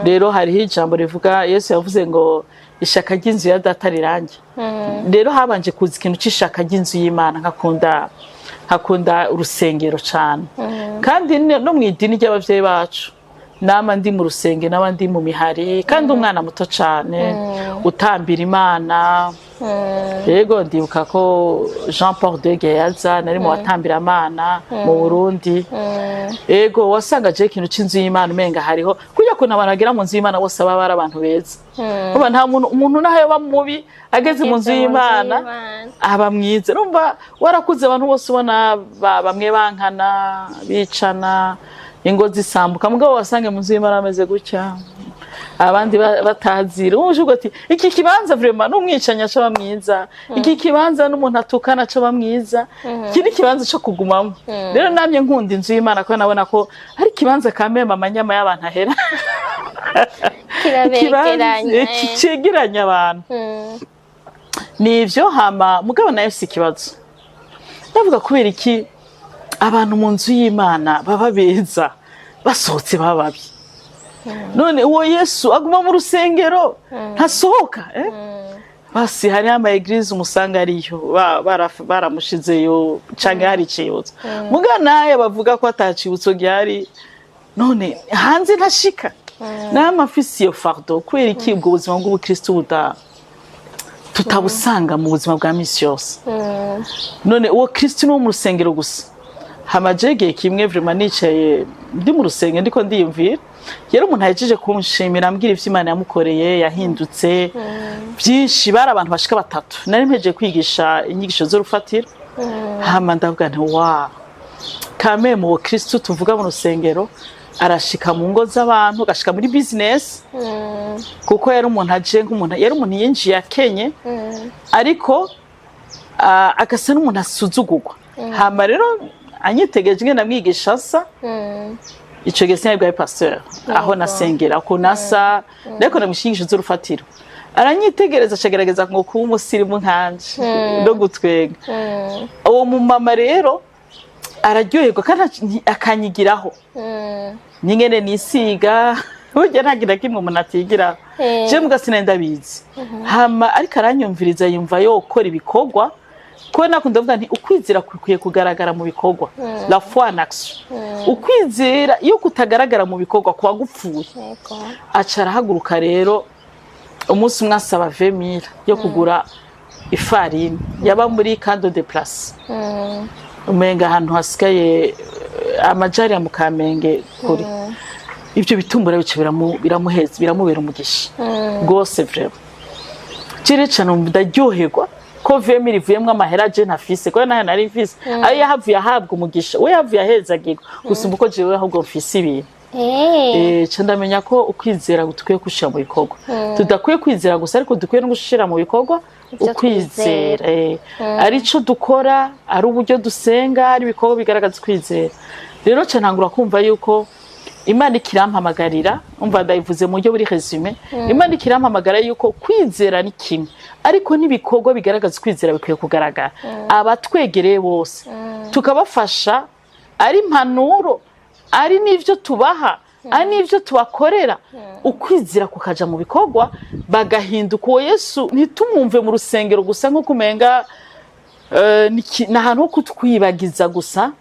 rero hariho ijambo rivuga Yesu yavuze ngo ishaka ry'inzu ya data rirange rero habanje kuza ikintu c'ishaka ry'inzu y'Imana nkakunda urusengero cyane kandi no mu idini ry'abavyeyi bacu nama ndi mu rusenge n'abandi mu mihari kandi umwana muto cyane utambira Imana yego ndibuka ko Jean Paul de Geyaza nari mu watambira Imana mu Burundi yego wasanga je ikintu c'inzu y'Imana umenga hariho kujya ko nabanagira mu nzu y'Imana bose baba ari abantu beza uba nta umuntu naho bamubi ageze mu nzu y'Imana aba mwiza numva warakuze abantu bose ubona bamwe bankana bicana ingo zisambuka mugabo wasange mu nzu y'Imana ameze gutya abandi batazira ujugo ati iki kibanza vraiment n'umwicanya cyo bamwiza iki kibanza n'umuntu atukana cyo bamwiza kiri kibanza cyo kugumamo rero namye nkunda inzu y'Imana ko nabona ko ari kibanza kamema amanyama y'abantu ahera kirabegeranye kicegeranya abantu nivyo hama mugabo nayo si kibazo ndavuga kubera iki abantu mu nzu y'Imana baba beza basohotse bababi none uwo Yesu aguma mu rusengero ntasohoka basi hari ama eglise umusanga ariyo baramushizeyo canke hari cibutso muganaye bavuga ko atacibutso gyari none hanze ntashika n'amafisi yo fardo kwera iki ubwo buzima bw'ubukristo tutabusanga mu buzima bwa misi yose none uwo Kristo no mu rusengero gusa hamajege kimwe vraiment nicaye ndi mu rusengero ndiko ndiyumvira yero umuntu ahejeje kunshimira ambwira ivyo Imana yamukoreye yahindutse byinshi bari abantu bashika batatu nari mpeje kwigisha inyigisho z'urufatiro hama ndavuga nti wa kame mu Kristo tuvuga mu rusengero arashika mu ngo z'abantu gashika muri business kuko yari umuntu aje nk'umuntu yari umuntu yinjiye akenye ariko agasa n'umuntu asuzugurwa hama rero anyitegeje ngenda mwigisha sa ico gese nabwo ari pasteur aho nasengera ko nasa reko namushingisha z'urufatiro aranyitegereza cagerageza ngo kuba umusirimu nkanje no gutwenga uwo mu mama rero araryoherwa kandi akanyigiraho nyingene nisiga burya ntagira kimwe umuntu atigira je mugasina ndabizi hama ariko aranyumviriza yumva yo gukora ibikorwa ko nakunda vuga nti ukwizera kukwiye kugaragara mu bikorwa la foi en action ukwizera iyo kutagaragara mu bikorwa kwa gupfuye acara haguruka rero umunsi mwasaba 20000 yo kugura ifarini yaba muri Kando de Place umenga ahantu hasikaye amajari ya Mukamenge kuri ivyo bitumbura bice biramuheza biramubera umugisha gose vraiment cire cyane ndaryoherwa ko vemi rivuyemwo amahera je ntafise ko nayo nari mfise ayo yahavuye ahabwa umugisha we yavuye ahezagirwa gusumba uko jewe ahubwo mfise ibintu ndamenya ko ukwizera dukwiye gushira mu bikorwa tudakwiye kwizera gusa ariko dukwiye no gushira mu bikorwa ukwizera arico dukora ari uburyo dusenga ari ibikorwa bigaragaza kwizera rero ntangura kumva yuko Imana ikirampamagarira umva ndayivuze mu buryo buri resume Imana ikirampamagara yuko kwizera ni kimwe ariko n'ibikorwa bigaragaza kwizera bikwiye kugaragara abatwegereye bose tukabafasha ari impanuro ari n'ivyo tubaha ari n'ivyo tubakorera ukwizera kukaja mu bikorwa bagahinduka uwo Yesu ntitumwumve mu rusengero gusa nko kumenga n'ahantu ho kutwibagiza gusa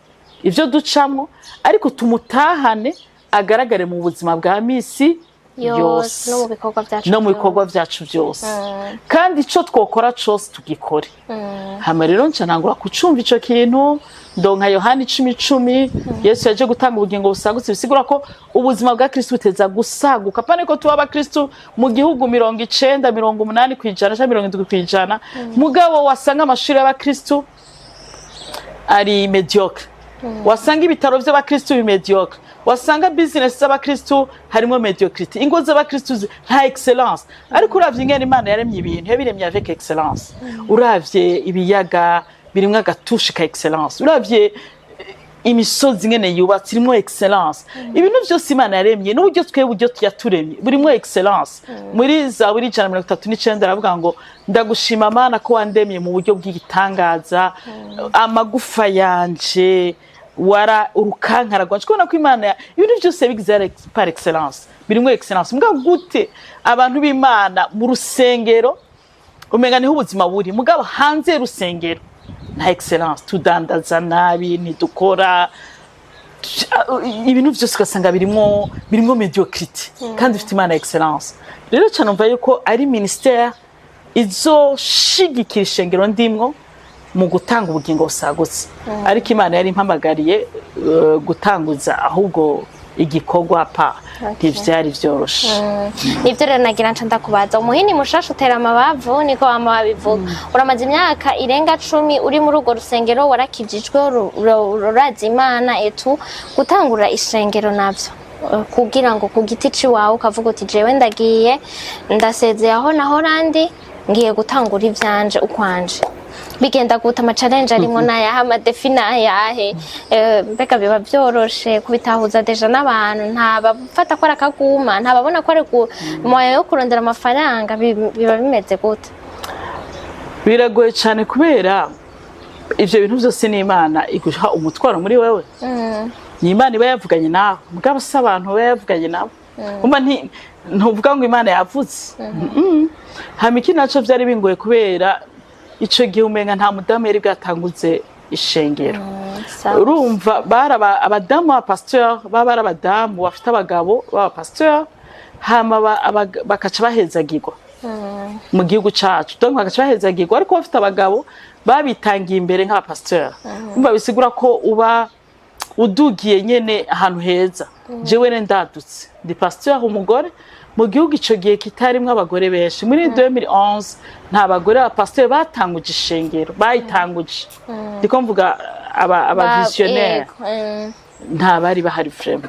ivyo ducamwo ariko tumutahane agaragare mu buzima bwa misi yose no mu bikorwa byacu byose kandi ico twokora cyose tugikore hama rero ntangura kucumva ico kintu ndonka Yohana 10:10 Yesu yaje gutanga ubugingo busagutse bisigura ko ubuzima bwa Kristo buteza gusaguka pane ko tuba Kristo mu gihugu 90 80% kwijana cyangwa 70 kwijana mugabo wasanga amashuri y'abakristo ari mediocre wasanga ibitaro by'abakristo bimediocre wasanga business z'abakristo harimo mediocrity ingo z'abakristo nta excellence ariko uravye ingene Imana yaremye ibintu yabiremye avec excellence uravye ibiyaga birimwe agatushe ka excellence uravye imisozi ngene yubatse irimo excellence ibintu byose Imana yaremye n'uburyo twebwe yaturemye burimo excellence muri Zaburi 139 aravuga ngo ndagushima Mana ko wandemye mu buryo bw'igitangaza amagufa yanje wara urukankara rwanje kubona ko Imana ibintu byose bigize par excellence birimo excellence mbwa gute abantu b'Imana mu rusengero umenga niho ubuzima buri mugabo hanze rusengero nta excellence tudandaza nabi ntidukora ibintu byose ugasanga birimo mediocrity kandi ufite Imana excellence rero numva yuko ari ministère izoshigikira ishengero ndimwo mu gutanga ubugingo busagutse ariko Imana yari impamagariye gutanguza ahubwo igikorwa pa ntivyari vyoroshe nivyo rero nagira nca ndakubaza umuhini mushasha utera amabavu niko babivuga uramaze imyaka irenga 10 uri muri urwo rusengero warakijijwe urazi Imana etu gutangura ishengero navyo kugira ngo ku giti ciwawe ukavuga uti jewe ndagiye ndasezeye aho naho randi ngiye gutangura ivyanje ukwanje bigenda guta ama challenge arimo nayaha amadefina yahe mbega biba byoroshe kubitahuza deja n'abantu ntabafata ko arakaguma ntababona ko ari moya yo kurondera amafaranga biba bimeze gute biragoye cyane kubera ivyo bintu byose ni Imana iguha umutwaro muri wewe ni Imana iba yavuganye nawe mugabo se abantu baba yavuganye nawe umva ntuvuga ngo Imana yavuze hamiki naco byari bingoye kubera ico gihe umenga nta mudamu yari bwatanguze ishengero urumva baraba abadamu ba pasteur baba abadamu bafite abagabo baba pasteur hama bakaca bahezagirwa mu gihugu cacu donc bakaca bahezagirwa ariko bafite abagabo babitangiye imbere nk'aba pasteur umva bisigura ko uba udugiye nyene ahantu heza jewe ndadutse ndi pasteur umugore mu gihugu ico gihe kitarimwe abagore benshi muri 2011 nta bagore ba pasteur batanguje ishengero bayitanguje ndiko mvuga aba visionnaire nta bari bahari frame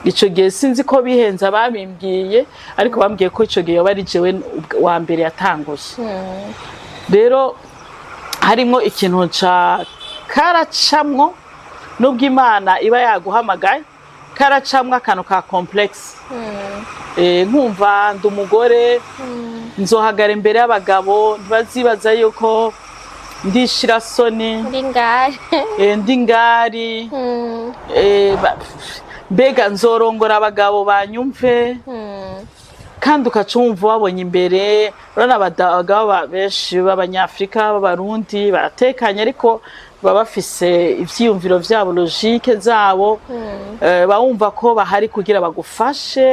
ico gihe sinzi ko bihenza babimbwiye ariko bambwiye ko ico gihe bari jewe wa mbere yatanguje rero harimo ikintu ca karacamwo nubwo Imana iba yaguhamagaye karacamwa akantu ka complex nkumva ndumugore nzohagara imbere y'abagabo ntibazibaza yuko ndishira soni ndi ngari mbega nzorongora abagabo banyumve kandi ukacumva wabonye imbere urana abagabo benshi b'abanyafrika b'abarundi baratekanye ariko baba bafise ivyiyumviro vyabo logique zabo bawumva ko bahari kugira bagufashe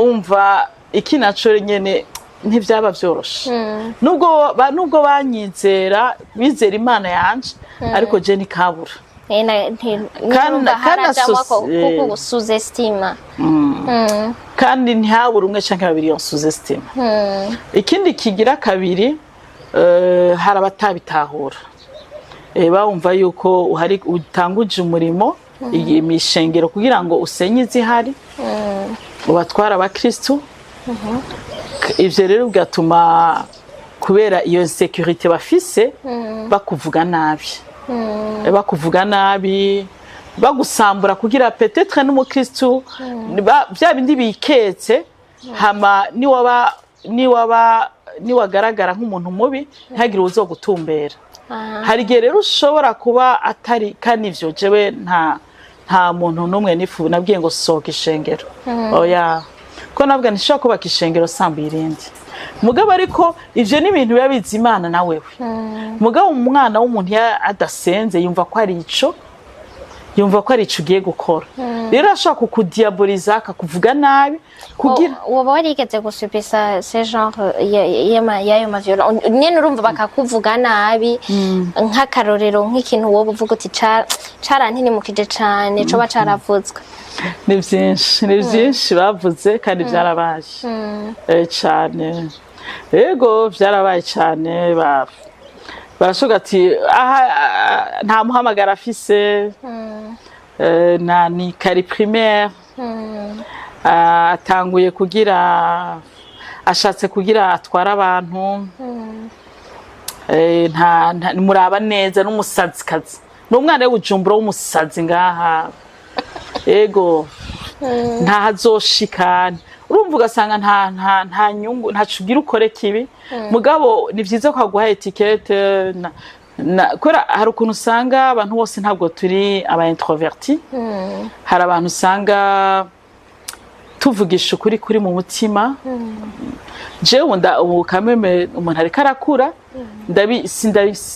umva iki naco nyene ntivyaba vyoroshe nubwo banyizera bizera Imana yanje ariko je nikabura kandi ntihabura umwe canke babiri yo suzestima ikindi kigira kabiri hari abatabitahura bumva yuko uhari utanguje umurimo imishengero kugira ngo usenye izihari ubatwara abakristu ivyo rero bigatuma kubera iyo insécurité bafise bakuvuga nabi bagusambura kugira peut-être n'umukristu bya bindi biketse hama niwagaragara nk'umuntu mubi ntagire uzogutumbera hari igihe rero ushobora kuba atari kanivyo jewe nta muntu n'umwe nifu nabwiye ngo sohoka ishengero oya ko nabwo nishaka kubaka ishengero samba irindi mugabo ariko ivyo ni ibintu biba bizi Imana na wewe mugabo umwana w'umuntu adasenze yumva ko ari ico ugiye gukora rero ashaka kukudiaboliza akakuvuga nabi kugira woba warigeze gusubisa ce genre y'ayo maviolence nyene urumva bakakuvuga nabi nk'akarorero nk'ikintu woba uvuga uti carantinimukije cane co bacaravuzwe ni byinshi bavuze kandi byarabaye cyane yego byarabaye cyane barashoga ati nta muhamagara afise ni kari primaire atanguye ashatse kugira atwara abantu muraba neza n'umusazikazi n'umwana w'ubujumbura w'umusazi ngaha ego ntahazoshikana urumva ugasanga nta nyungu ntacugira ukore kibi mugabo ni byiza ko haguha etikete kubera hari ukuntu usanga abantu bose ntabwo turi aba introverti hari abantu usanga tuvugisha ukuri kuri mu mutima jewe ubu kameme umuntu ariko arakura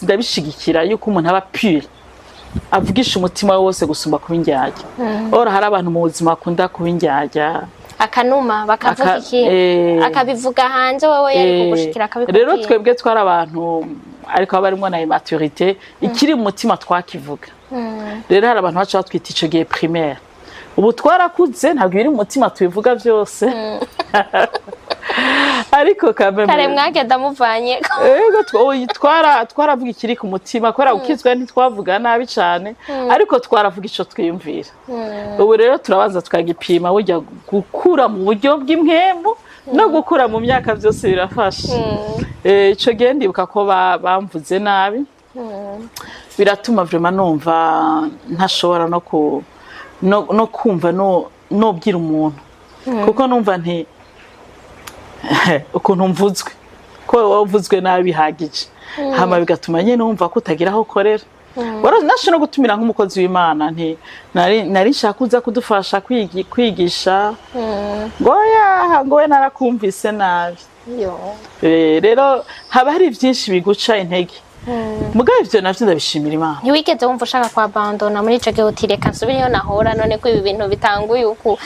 ndabishigikira yuko umuntu aba pure avugisha umutima we wose gusumba kuba indyarya ora hari abantu mu buzima bakunda kuba indyarya akanuma bakavuga iki akabivuga hanze wowe yari kugushikira akabikubwira rero twebwe twari abantu ariko aba arimo na immaturité ikiri mu mutima twakivuga rero hari abantu baca batwita ico gihe primaire ubu twarakuze ntabwo biri mu mutima tubivuga byose ariko kare mwagenda muvanye twaravuga ikiri ku mutima kubera ukizwe ntitwavuga nabi cyane ariko twaravuga ico twiyumvira ubu rero turabanza tukagipima burya gukura mu buryo bw'impembu no gukura mu myaka byose birafasha ico gihe ndibuka ko bamvuze nabi biratuma vraiment numva ntashobora no kumva nobwira umuntu kuko numva nti ukuntu mvuzwe ko wavuzwe nabi bihagije hama bigatuma nyene numva ko utagira aho ukorera nasho no gutumira nk'umukozi w'Imana nti nari nshaka kuza kudufasha kwigisha ngo we narakumvise nabi rero haba hari byinshi biguca intege mugabo ivyo navyo ndabishimira Imana ntiwigeze wumva ushaka kwabandona muri ico gihe uti reka nsubiriyo nahora none ko ibi bintu bitanguye uku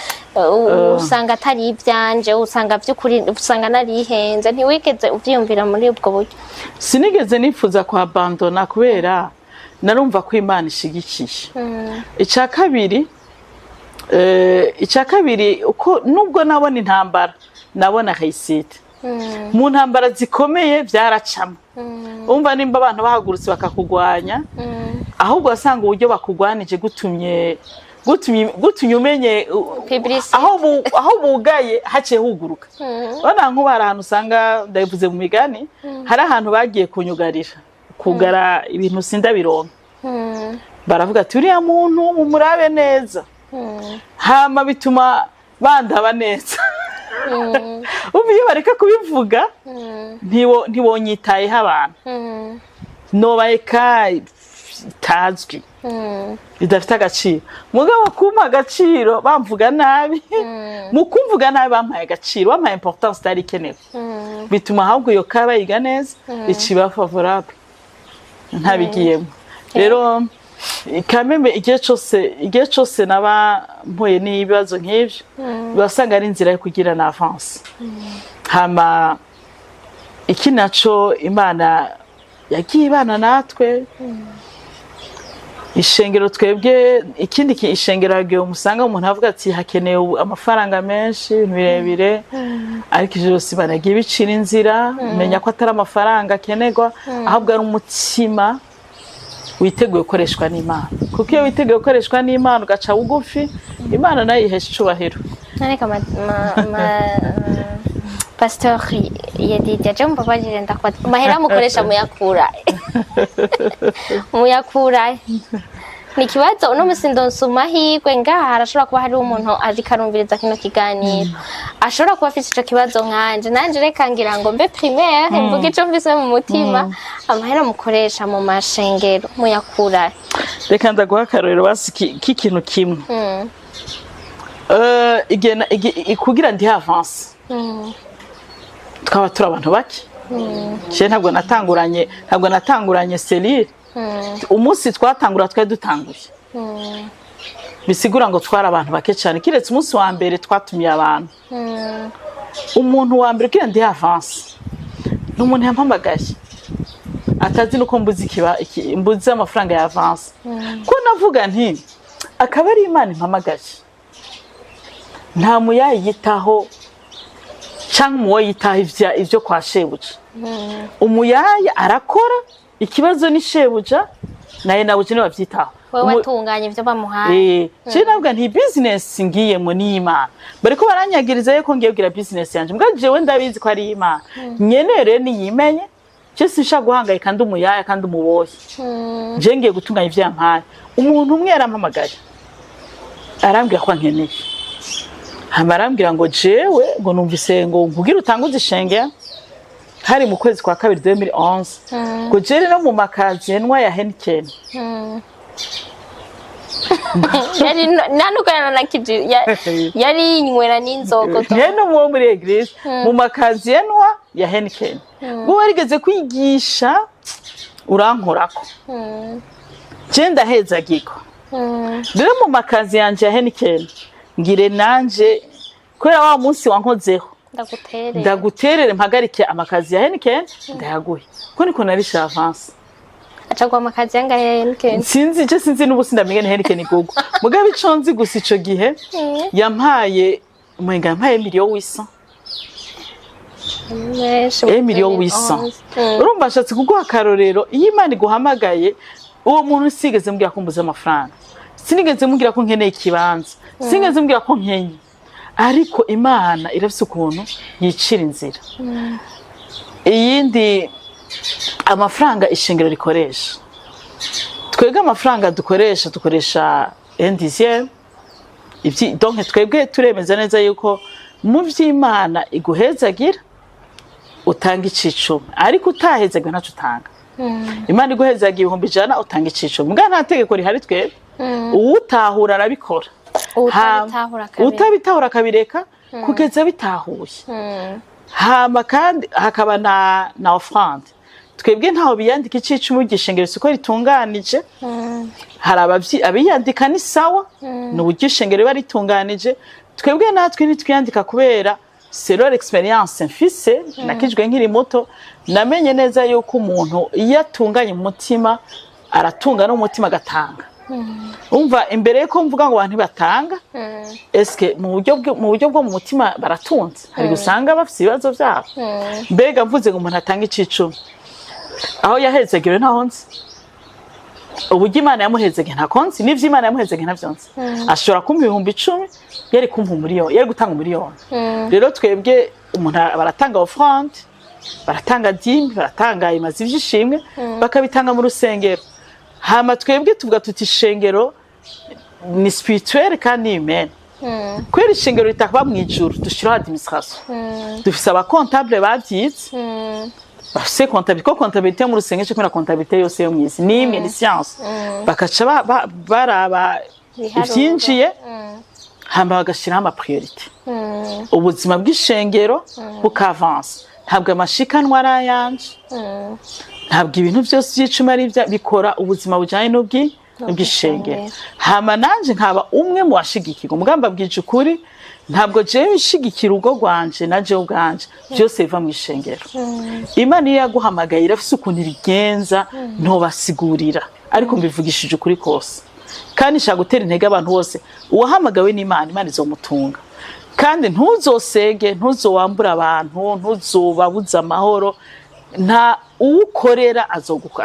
usanga atari ivyanje usanga vy'ukuri usanga narihenze ntiwigeze uvyiyumvira muri ubwo buryo sinigeze nifuza kwabandona kubera narumva ko Imana ishigikiye icya kabiri uko nubwo nabona intambara nabona réussite mu ntambara zikomeye byaracamo umva nimba abantu bahagurutse bakakugwanya ahubwo wasanga uburyo bakugwanije gutumye umenye aho bugaye haciye huguruka bana nk'ubara ahantu usanga ndabivuze mu migani hari ahantu bagiye kunyugarira kugara ibintu sindabironka baravuga ati uriya muntu mumurabe neza hama bituma bandaba neza iyo bareka kubivuga ntibonyitayeho abantu nobayeka itazwi bidafite agaciro mugabo kumpa agaciro bamvuga nabi mu kumvuga nabi bampaye agaciro bampaye importance itari ikenewe bituma ahubwo iyo kaba yiga neza iciba favorable ntabigiyemo rero kameme igihe cyose naba mpuye n'ibibazo nk'ibyo basanga ari inzira yo kugira na avance hama iki naco Imana yagiye ibana natwe ishengero twebwe ikindi ishengero yagiye umusanga umuntu avuga ati hakeneye amafaranga menshi birebire ariko ivyo byose Imana yagiye bicira inzira menya ko atari amafaranga akenerwa ahubwo ari umutima witeguye gukoreshwa n'Imana kuko iyo witeguye gukoreshwa n'Imana ugaca bugufi Imana nayo ihesha icubahiro. Ariko Pastor Yedidia jomba bagire ndakwata mahera mukoresha muyakura ni kibazo uno musindo nsumahirwe ngaha harashobora kuba hari umuntu azi karumviriza kino kiganiro ashobora kuba afite ico kibazo nkanje nanje reka ngira ngo mbe primaire mvuge ico mvise mu mutima amahera mukoresha mu mashengero muyakura. Reka ndaguha akarorero basi k'ikintu kimwe kugira ndi avance twaba turi abantu bake je ntabwo natanguranye selire umunsi twatangura twari dutanguye bisigura ngo twara abantu bake cyane kiretse umunsi wa mbere twatumiye abantu umuntu wa mbere kira ndi avance n'umuntu yampamagaye atazi nuko mbuzi amafaranga ya avance ko navuga nti akaba ari Imana impamagaye nta muyayitaho cyangwa umuwo yitaho ivyo kwa shebuja umuyaya arakora ikibazo ni shebuja naye nawe je bavyitaho wewe watunganya ivyo bamuhaye je navuga nti business ngiyemo ni Imana bariko baranyagiriza yuko ngiye kugira business yanje mbwa jewe ndabizi ko ari Imana nyenere ni yimenye je sinshaka guhangayika kandi umuyaya kandi umuboye je ngiye gutunganya ivyo yampaye umuntu umwe yarampamagaye arambwira ko nkeneye hamarambwira ngo jewe ngo numvise ngo nkugira utanguze ishenge hari mu kwezi kwa kabiri 2011 ngo jere no mu makazi enwa ya Heineken yari nanukana na kiji yari inywera n'inzogo no mu muri eglise mu makazi enwa ya Heineken ngo warigeze kwigisha urankorako je ndaheza giko rero mu makazi yanje ya Heineken ngire nanje kwera wa munsi wankozeho ndaguterere mpagarike amakazi ya Heineken ndayaguhe ko niko narisha avance acagwa amakazi yanga ya Heineken sinzi n'ubusi ndamenye Heineken igugu mugabe iconzi gusa ico gihe yampaye umenga yampaye $1,800,000 $1,800,000 urumva ashatse kuguha akarorero iyo Imana iguhamagaye uwo muntu usigeze mbwira ko mbuze amafaranga sinigeze mbwira ko nkeneye ikibanza sinigeze mbwira ko nkenye ariko Imana irafise ukuntu yicira inzira iyindi amafaranga ishengero rikoresha twebwe amafaranga dukoresha NDCM donc twebwe turemeza neza yuko mu vy'Imana iguhezagira utanga icicumi ariko utahezaga ntaco utanga Imana iguhezagira 100,000 utanga icicumi mbwa nta tegeko rihari twebwe uwutahura arabikora utabitahura kabireka kugeza bitahuye hama kandi hakaba na offrande twebwe ntaho biyandika icicumi gishengero siko ritunganije hari abiyandika ni sawa n'uburyo ishengero bari ritunganije twebwe natwe nitwiyandika kubera c'est leur expérience mfise nakijwe nkiri muto namenye neza yuko umuntu iyo atunganye umutima aratunga no umutima gatanga umva imbere yuko mvuga ngo abantu batanga eske mu buryo bwo mu mutima baratunze hari gusanga bafite ibibazo byabo mbega mvuze ngo umuntu atanga icicumi aho yahezegewe ntaho nzi uburyo Imana yamuhezege nta konsi n'ivyo Imana yamuhezege ntavyonse ashobora kumpa 10,000 yari kumpa miliyoni yari gutanga miliyoni rero twebwe umuntu baratanga offrande baratanga dîme baratanga imazi vy'ishimwe bakabitanga mu rusengero hama twebwe tuvuga tuti ishengero ni spirituel kandi humain kwera ishengero ritakaba mu ijuru dushiraho administration dufise aba comptable bavyize bafise comptabilité ko comptabilité mu rusengero cyo kuna comptabilité yose yo mwisi ni imwe ni science bakaca baraba ivyinjiye hamba bagashira ama priorité ubuzima bw'ishengero bukavance ntabwo amashikanwa arayanje ntabwo ibintu byose by'icuma ari bikora ubuzima bujanye n'ubwishengero hama nanje nkaba umwe mu bashigikirwa mugamba bwije ukuri ntabwo jewe nshigikira urugo rwanje na jewe ubwanje byose biva mu ishengero Imana iyo yaguhamagaye irafise ukuntu ibigenza ntobasigurira ariko mbivugishije ukuri kose kandi nshaka gutera intege abantu bose uwahamagawe n'Imana Imana izomutunga kandi ntuzosege ntuzowambura abantu ntuzobabuza amahoro nta uwukorera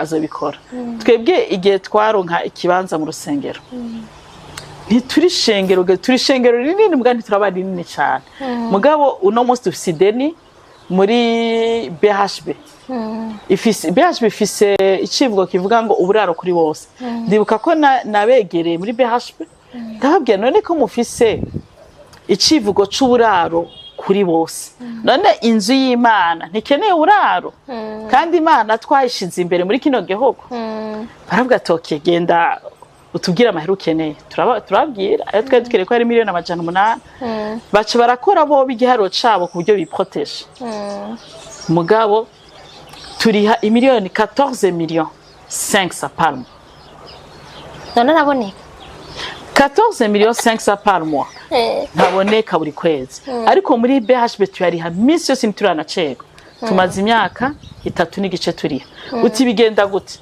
azobikora twebwe igihe twaronka ikibanza mu rusengero ntituri shengero rinini mbwa ntituraba rinini cyane mugabo uno munsi dufise ideni muri BHB BHB ifise icivugo kivuga ngo uburaro kuri bose ndibuka ko nabegereye muri BHB ndababwira none ko mufise icivugo c'uburaro kuri bose none inzu y'Imana ntikeneye uburaro kandi Imana twayishize imbere muri kino gihugu baravuga toke genda utubwira amahera ukeneye turabwira ayo twari dukeneye ko ari 1,800,000 baca barakora bo b'igiharo cabo ku buryo biproteje mugabo turiha 14,500,000 par mois none naboneka 14,500,000 par mois ntaboneka buri kwezi ariko muri BHB tuyariha minsi yose ntituranacerwa tumaze imyaka 3 n'igice turiha uti bigenda gute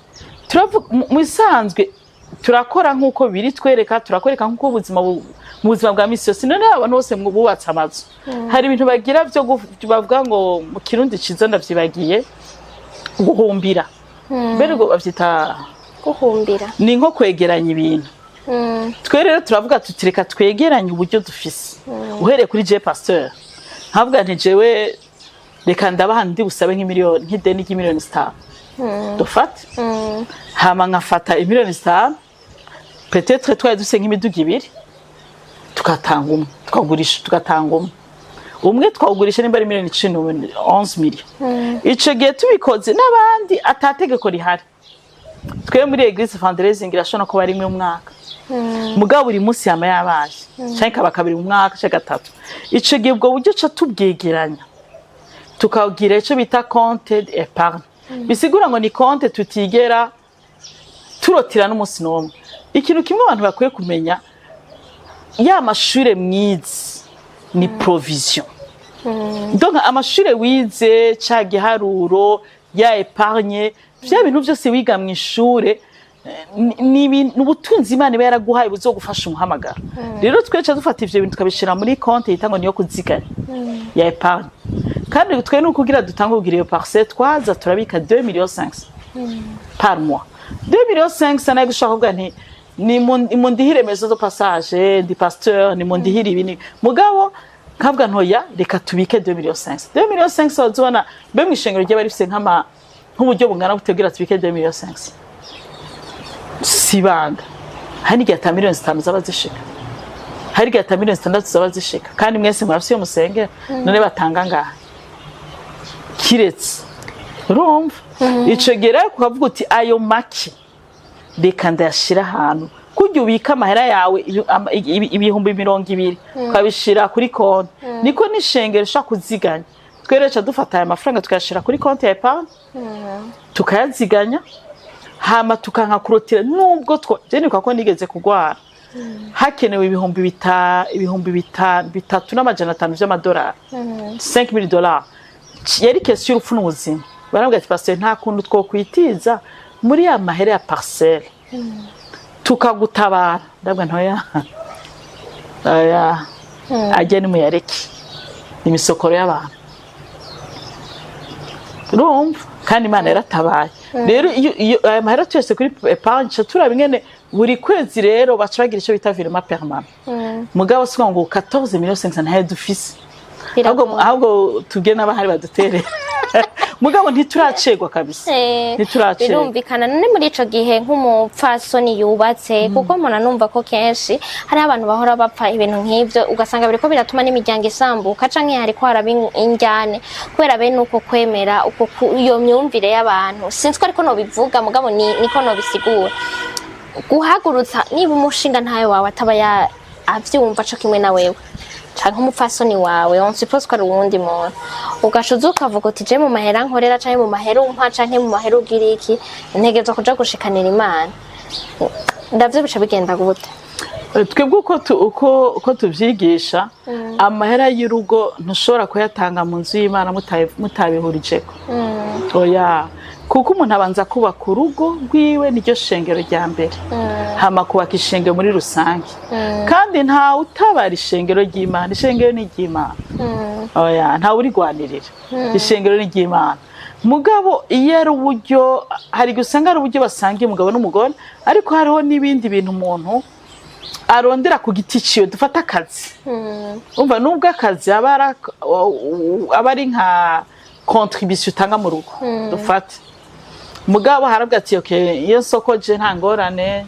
turavuga mu isanzwe turakora nkuko biri twereka turakoreka nkuko mu buzima bwa misi yose none abantu bose bubatse amazu hari ibintu bagira byo bavuga ngo mu kirundi ciza ndavyibagiye guhumbira mbere ngo bavyita guhumbira ni nko kwegeranya ibintu twe rero turavuga tutireka twegeranye uburyo dufise uhereye kuri je pasteur nkavuga nti jewe reka ndabaha ndi busabe nk'imiliyoni nk'ideni y'imiliyoni 5 dufate hama nkafata 1,000,000 peut-être twari duse nk'imiduga 2 tukatanga umwe twagurisha tugatanga umwe twawugurisha nimba ari 11,000,000 ico gihe tubikoze n'abandi atategeko rihari twe muri Eglise fundraising irashona ko bari mu mwaka mugabo buri munsi yama yabaje canke kabiri mu mwaka cya gatatu ico gihe ubwo buryo ca tubwegeranya tukagira ico bita compte d'épargne bisigura ngo ni compte tutigera turotira n'umunsi n'umwe ikintu kimwe abantu bakwiye kumenya ya mashure mwize ni provision donc amashure wize ca giharuro ya épargne vya bintu byose wiga mu ishure ni ubutunzi Imana iba yaraguhaye buzogufasha umuhamagaro rero tweca dufata ivyo bintu tukabishira muri compte yitango niyo kuziganya ya épargne kandi twe nuko kugira dutanga kugira iyo parcelle twaza turabika 2,500,000 par mois 2,500,000 nayo gushaka kuvuga nti ni mu ndihire maison de passage di pasteur ni mu ndihire ibini mugabo kavuga ntoya reka tubike 2,500,000 2,500,000 wazona be mwishengero rye bari fise nk'uburyo bungana gutegira tubike 2,500,000 sibanga hari igihe 5,000,000 zaba zishika hari igihe 5,000,000 zaba zishika kandi mwese murafise yo musengera none batanga ngaha kiretse urumva ico gera kuvuga uti ayo make reka ndashira ahantu kujya ubika amahera yawe ibihumbi 200 ukabishira kuri konti niko nishengero shaka kuziganya twerecha dufata aya mafaranga tukayashira kuri konti ya épargne tukayaziganya hama tukanka kurotira nubwo jenika ko nigeze kugwara hakenewe ibihumbi 3,500 by'amadolari $5,000 yari kesi y'urupfu n'ubuzima barambwira ati pasteur nta kuntu two kwitiza muri ya mahera ya parcelle tukagutabara ndabwa ntoya aya ageni mu yareki imisokoro y'abantu urumva kandi Imana yaratabaye rero iyo aya mahera twese kuri épargne turabingene buri kwezi rero bacagira icyo bita virement permanent mugabo siko ngo 14,500,000 ntaye dufise ahubwo tugena abahari badutere mugabo ntituracegwa kabisa ntituracegwa birumvikana none muri ico gihe nk'umupfasoni yubatse kuko mpona numva ko kenshi hari abantu bahora bapfa ibintu nk'ivyo ugasanga biriko biratuma n'imiryango isambuka canke hari ko haraba injyane kubera bene uko kwemera uko iyo myumvire y'abantu sinzi ko ariko no bivuga mugabo niko no bisigura guhagurutsa niba umushinga ntayo wawe ataba avyumva co kimwe na wewe canke umupfasoni wawe on suppose ko ari uwundi muntu ugashuza ukavuga uti je mu mahera nkorera canke mu mahera umpa canke mu mahera ugira iki integezo kuja gushikanira Imana ndavyo bica bigenda gute twebwe uko tuvyigisha amahera y'urugo ntushobora kuyatanga mu nzu y'Imana mutabihurijeko oya kuko umuntu abanza kubaka urugo rwiwe niryo shengero rya mbere hama kubaka ishengero muri rusange kandi nta utabara ishengero ry'Imana, ishengero ni ry'Imana. Oya nta urigwanirira, ishengero ni ry'Imana. Mugabo iyo ari uburyo, hari gusanga ari uburyo basangiye umugabo n'umugore, ariko hariho n'ibindi bintu umuntu arondera ku giti ciwe. Dufata akazi, umva nubwo akazi aba ari nka contribution utanga mu rugo, dufate mugabo harabwa ati okay, iyo sokoje nta ngorane,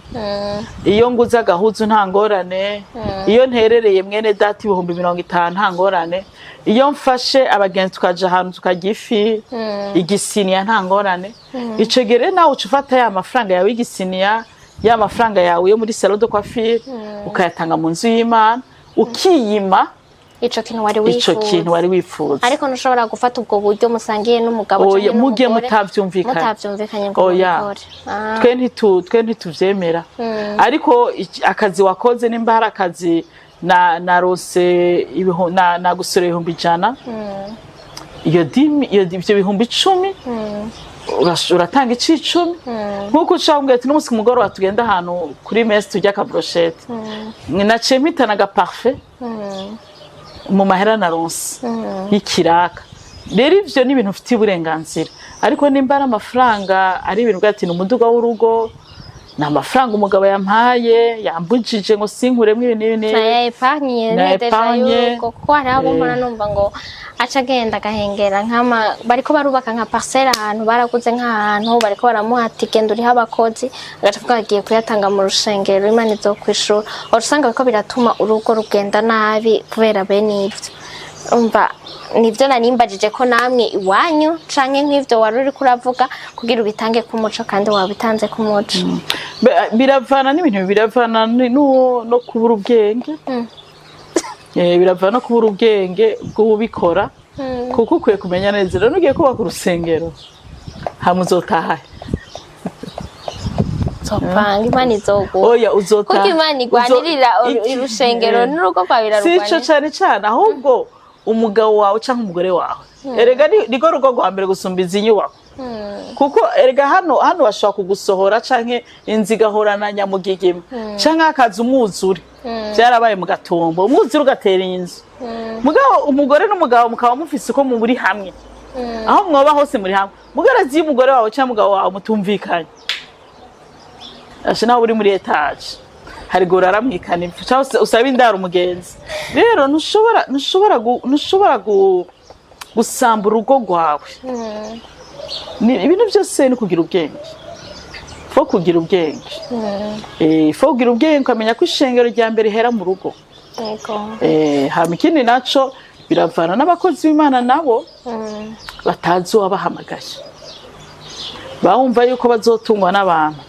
iyo nguza gahuzu nta ngorane, iyo nterereye mwene data 50 nta ngorane, iyo mfashe abagenzi tukaja ahantu tukarya ifi igisiniya nta ngorane. Ico gere nawe ucufata ya mafaranga yawe igisiniya, ya mafaranga yawe yo muri salon de coiffure ukayatanga mu nzu y'Imana, ukiyima ico kintu wari wifuza. Ariko ntushobora gufata ubwo buryo musangiye n'umugabo cyangwa mugiye mutavyumvikanye ngo bikore. Twe ntituvyemera. Ariko akazi wakoze nimba hari akazi narose nagusoreye 100, iyo ibyo bihumbi 10 uratanga 10 nkuko ushaka ati n'umunsi kumugoro watugenda ahantu kuri mess tujya ka brochette naciye mpitana ga parfait mu mahera naronse y'ikiraka. Rero ivyo ni ibintu ufite uburenganzira, ariko nimba ari amafaranga ari ibintu bwati n'umuduga w'urugo, na mafaranga umugabo yampaye yambujije ngo sinkuremwe ibintu na epargne kuko hari abo mbona numva ngo aca agenda gahengera nkama bariko barubaka nka parcelle ahantu baraguze nk'ahantu bariko baramuha tike nduriho abakozi agaca agiye kuyatanga mu rushengero Imana izokwishura. Urusanga biko biratuma urugo rugenda nabi kubera bene ivyo. Umva nivyo nanimbajije ko namwe iwanyu canke nk'ivyo wari uri kuravuga kugira ubitange ku muco kandi wabitanze ku muco. Biravana n'ibintu biravana no kubura ubwenge. Biravana no kubura ubwenge bw'ubikora, kuko ukwiye kumenya neza rero ugiye kubaka urusengero hamuzotaha Sopanga Imana izogu. Oya uzotaha. Kuko Imana igwanirira urushengero n'urugo kwabirarugwana. Sico cyane ahubwo umugabo wawe cyangwa umugore wawe. Erega niko rugo rwa mbere gusumbiza inyubako. Kuko erega hano bashaka kugusohora canke inziga horana nyamugigima canke akazi umwuzure. Byarabaye mu gatombo umwuzure ugatera inzu. Mugabo umugore n'umugabo mukaba mufise ko muri hamwe. Aho mwoba hose muri hamwe. Mugarazi y'umugore wawe cyangwa umugabo wawe mutumvikanye. Ashina uri muri etage. Hari gorara mwikana cyangwa usaba indaro umugenzi. Rero ntushobora gusamba urugo rwawe. Ibintu byose ni kugira ubwenge. Fo kugira ubwenge. Fo kugira ubwenge ukamenya ko ishengero rya mbere hera mu rugo. Hama ikindi naco biravana n'abakozi b'Imana nabo batazi wabahamagaye. Bawumva yuko bazotungwa n'abantu.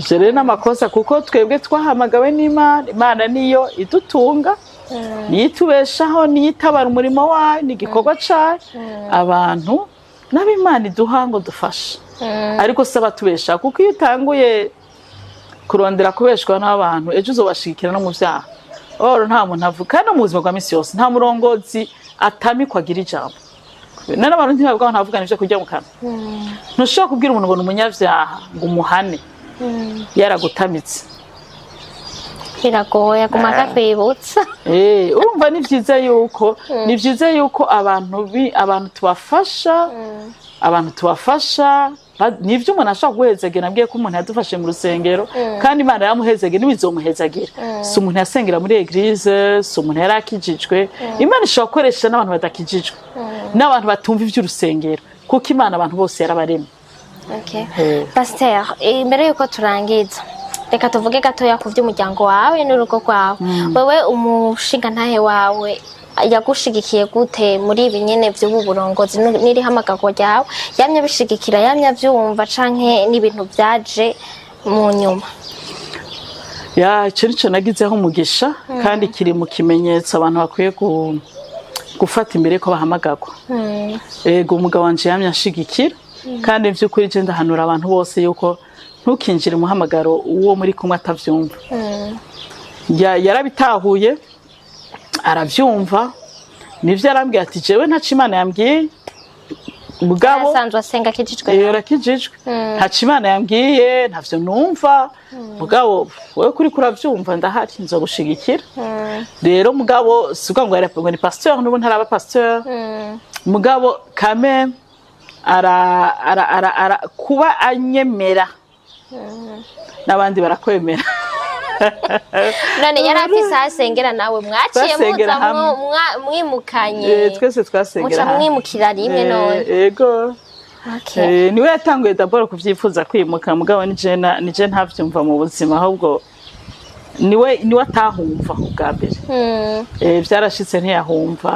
Jere n'amakosa kuko twebwe twahamagawe n'Imana. Imana niyo idutunga, niyitubeshaho, niyitabara umurimo wayo, n'igikorwa cyayo. Abantu n'ab'Imana iduha ngo dufashe, ariko saba tubesha, kuko iyo utanguye kurondera kubeshwa n'abantu ejo uzobashikira no mu byaha. Nta muntu avuga no mu buzima bwa misi yose, nta murongozi atamikwa agira ijambo. Nana abantu ntibabwa ntavuga n'ivyo kujya mu kanwa. Ntushobora kubwira umuntu ngo n'umunyavyaha ngo umuhane yaragutamitse. Biragoye kumaka kwibutsa. Urumva ni vyiza yuko abantu tubafasha nivyo umuntu ashaka guhezagera. Nabwiye ko umuntu yadufashe mu rusengero kandi Imana yamuhezagera n'ibizomuhezagira. Si umuntu yasengera muri eglise, si umuntu yarakijijwe. Imana ishobora gukoresha n'abantu badakijijwe, n'abantu batumva ivy'urusengero, kuko Imana abantu bose yarabaremye. Pasteur, imbere yuko turangiza reka tuvuge gatoya ku vy'umuryango wawe n'urugo rwawe. Wewe umushinga ntahe wawe yagushigikiye gute muri ibi nyene vy'ubu burongozi n'iri hamagago ryawe? Yamye bishigikira, yamye vyumva canke n'ibintu byaje mu nyuma? Ico nico nagizeho umugisha kandi kiri mu kimenyetso abantu bakwiye gufata imbere ko bahamagagwa. Ego umugabo wanje yamye ashigikira, kandi vy'ukuri je ndahanura abantu bose yuko ntukinjire umuhamagaro uwo muri kumwe atavyumva. Yarabitahuye aravyumva, nivyo arambwiye ati jewe ntaco Imana yambwiye mugabo asanzwe asenga kijijwe yarakijijwe ntaca Imana yambwiye ntavyo numva mugabo wewe kuri kuravyumva ndahari nzogushigikira rero mugabo suka ngo yarapwe ni pasteur n'ubu ntaraba pasteur mugabo kame ara kuba anyemera n'abandi barakwemera none yarafise asengera nawe mwaciye muza mwimukanye twese twasengera muca mwimukira rimwe none yego niwe yatanguye d'abord kuvyifuza kwimuka mugabo nije ntavyumva mu buzima ahubwo niwe atahumva ubwa mbere vyarashitse ntiyahumva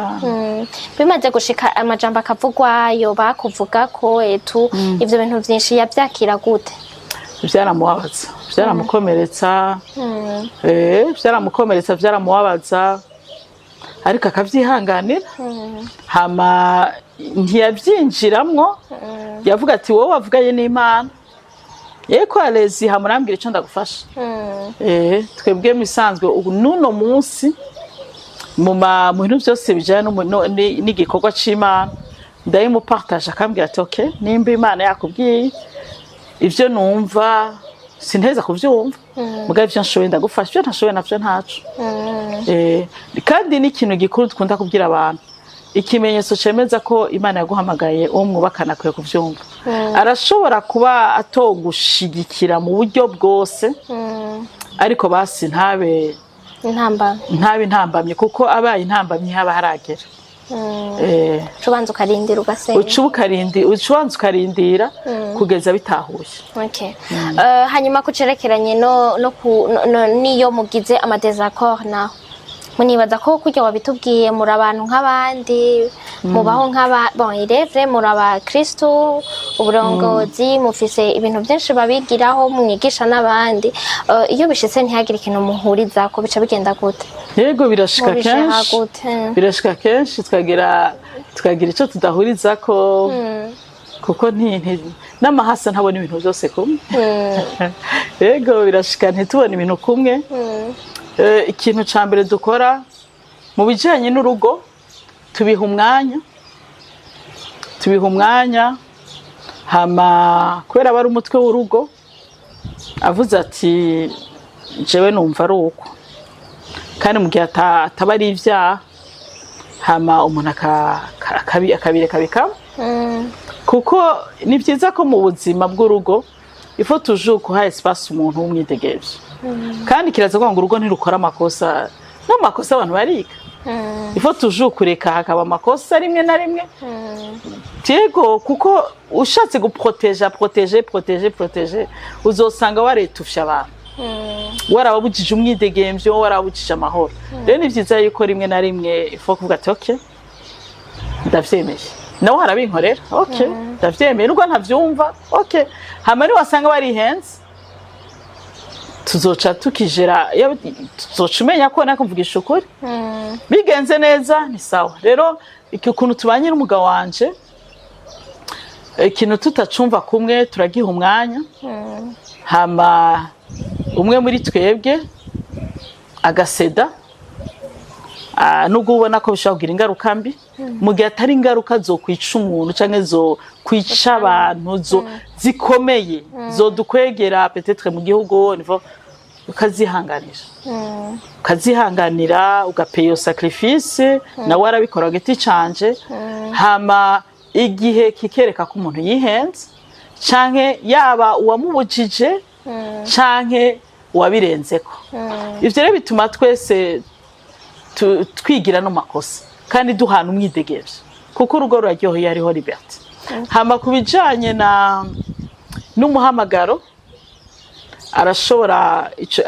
bimaze gushika amajambo akavugwayo bakuvuga ko etu ivyo bintu vyinshi yavyakira gute vyaramubabaza vyaramukomeretsa vyaramukomeretsa vyaramubabaza ariko akavyihanganira hama ntiyavyinjiramwo yavuga ati wowe wavuganye n'Imana yeko alezi hamurambira ico ndagufasha twebwe misanzwe nuno munsi mu bintu byose bijana n'igikorwa c'Imana ndayimupartage akambwira ati okay nimba Imana yakubwiye ivyo numva sinteza kuvyumva mugabo ivyo nshoboye ndagufasha ivyo ntashoboye navyo ntaco kandi ni ikintu gikuru dukunda kubwira abantu ikimenyetso cemeza ko Imana yaguhamagaye uwo mwubakana kwe kuvyumva arashobora kuba atogushigikira mu buryo bwose ariko basi ntabe intambamye kuko abaye intambamye haba haragera ubanza ukarindira ugasenga ubanza ukarindira kugeza bitahuye hanyuma kucerekeranye n'iyo mugize amadesaccord naho munibaza ko kurya wabitubwiye muri abantu nk'abandi mubaho irevre muri abakristu uburongozi mufise ibintu byinshi babigiraho mwigisha n'abandi iyo bishitse ntihagire ikintu muhuriza ko bica bigenda gute yego birashika kenshi tukagira ico tudahuriza ko kuko n'amahasa ntabona ibintu byose kumwe yego birashika ntitubona ibintu kumwe ikintu ca mbere dukora mu bijanye n'urugo tubiha umwanya hama kubera bari umutwe w'urugo avuze ati jewe numva ari uko kandi mu gihe ataba ari ivyaha hama umuntu akabireka bikaba kuko ni vyiza ko mu buzima bw'urugo ifo toujours kuha espace umuntu w'umwidegemvye kandi kiraza ngo urugo ntirukora amakosa n'amakosa abantu bariga ifo toujours kureka hakaba amakosa rimwe na rimwe yego kuko ushatse protéger uzosanga waretufye abantu warababujije umwidegemvyo warabujije amahoro rero ni vyiza yuko rimwe na rimwe ifo kuvuga ati okay ndavyemeye nawe harabinkorera okay ndavyemeye nubwo ntavyumva okay hama ni wasanga warihenze tuzoca tukijera tuzoca umenya ko nakumvugisha ukuri bigenze neza ni sawa rero ikintu tubanye n'umugabo wanje ikintu tutacumva kumwe turagiha umwanya hama umwe muri twebwe agaseda nubwo ubona ko bishobora kugira ingaruka mbi mu gihe atari ingaruka zo kwica umuntu canke zo kwica abantu zikomeye zo dukwegera peut-être mu gihugu nivo ukazihanganira ugapeye iyo sacrifice nawe arabikora giti canje hama igihe kikereka ko umuntu yihenze canke yaba uwamubujije canke uwabirenzeko ivyo rero bituma twese twigira no makosa kandi duhana umwidegemvyo kuko urugo ruraryoheye hariho liberté hama kubijanye n'umuhamagaro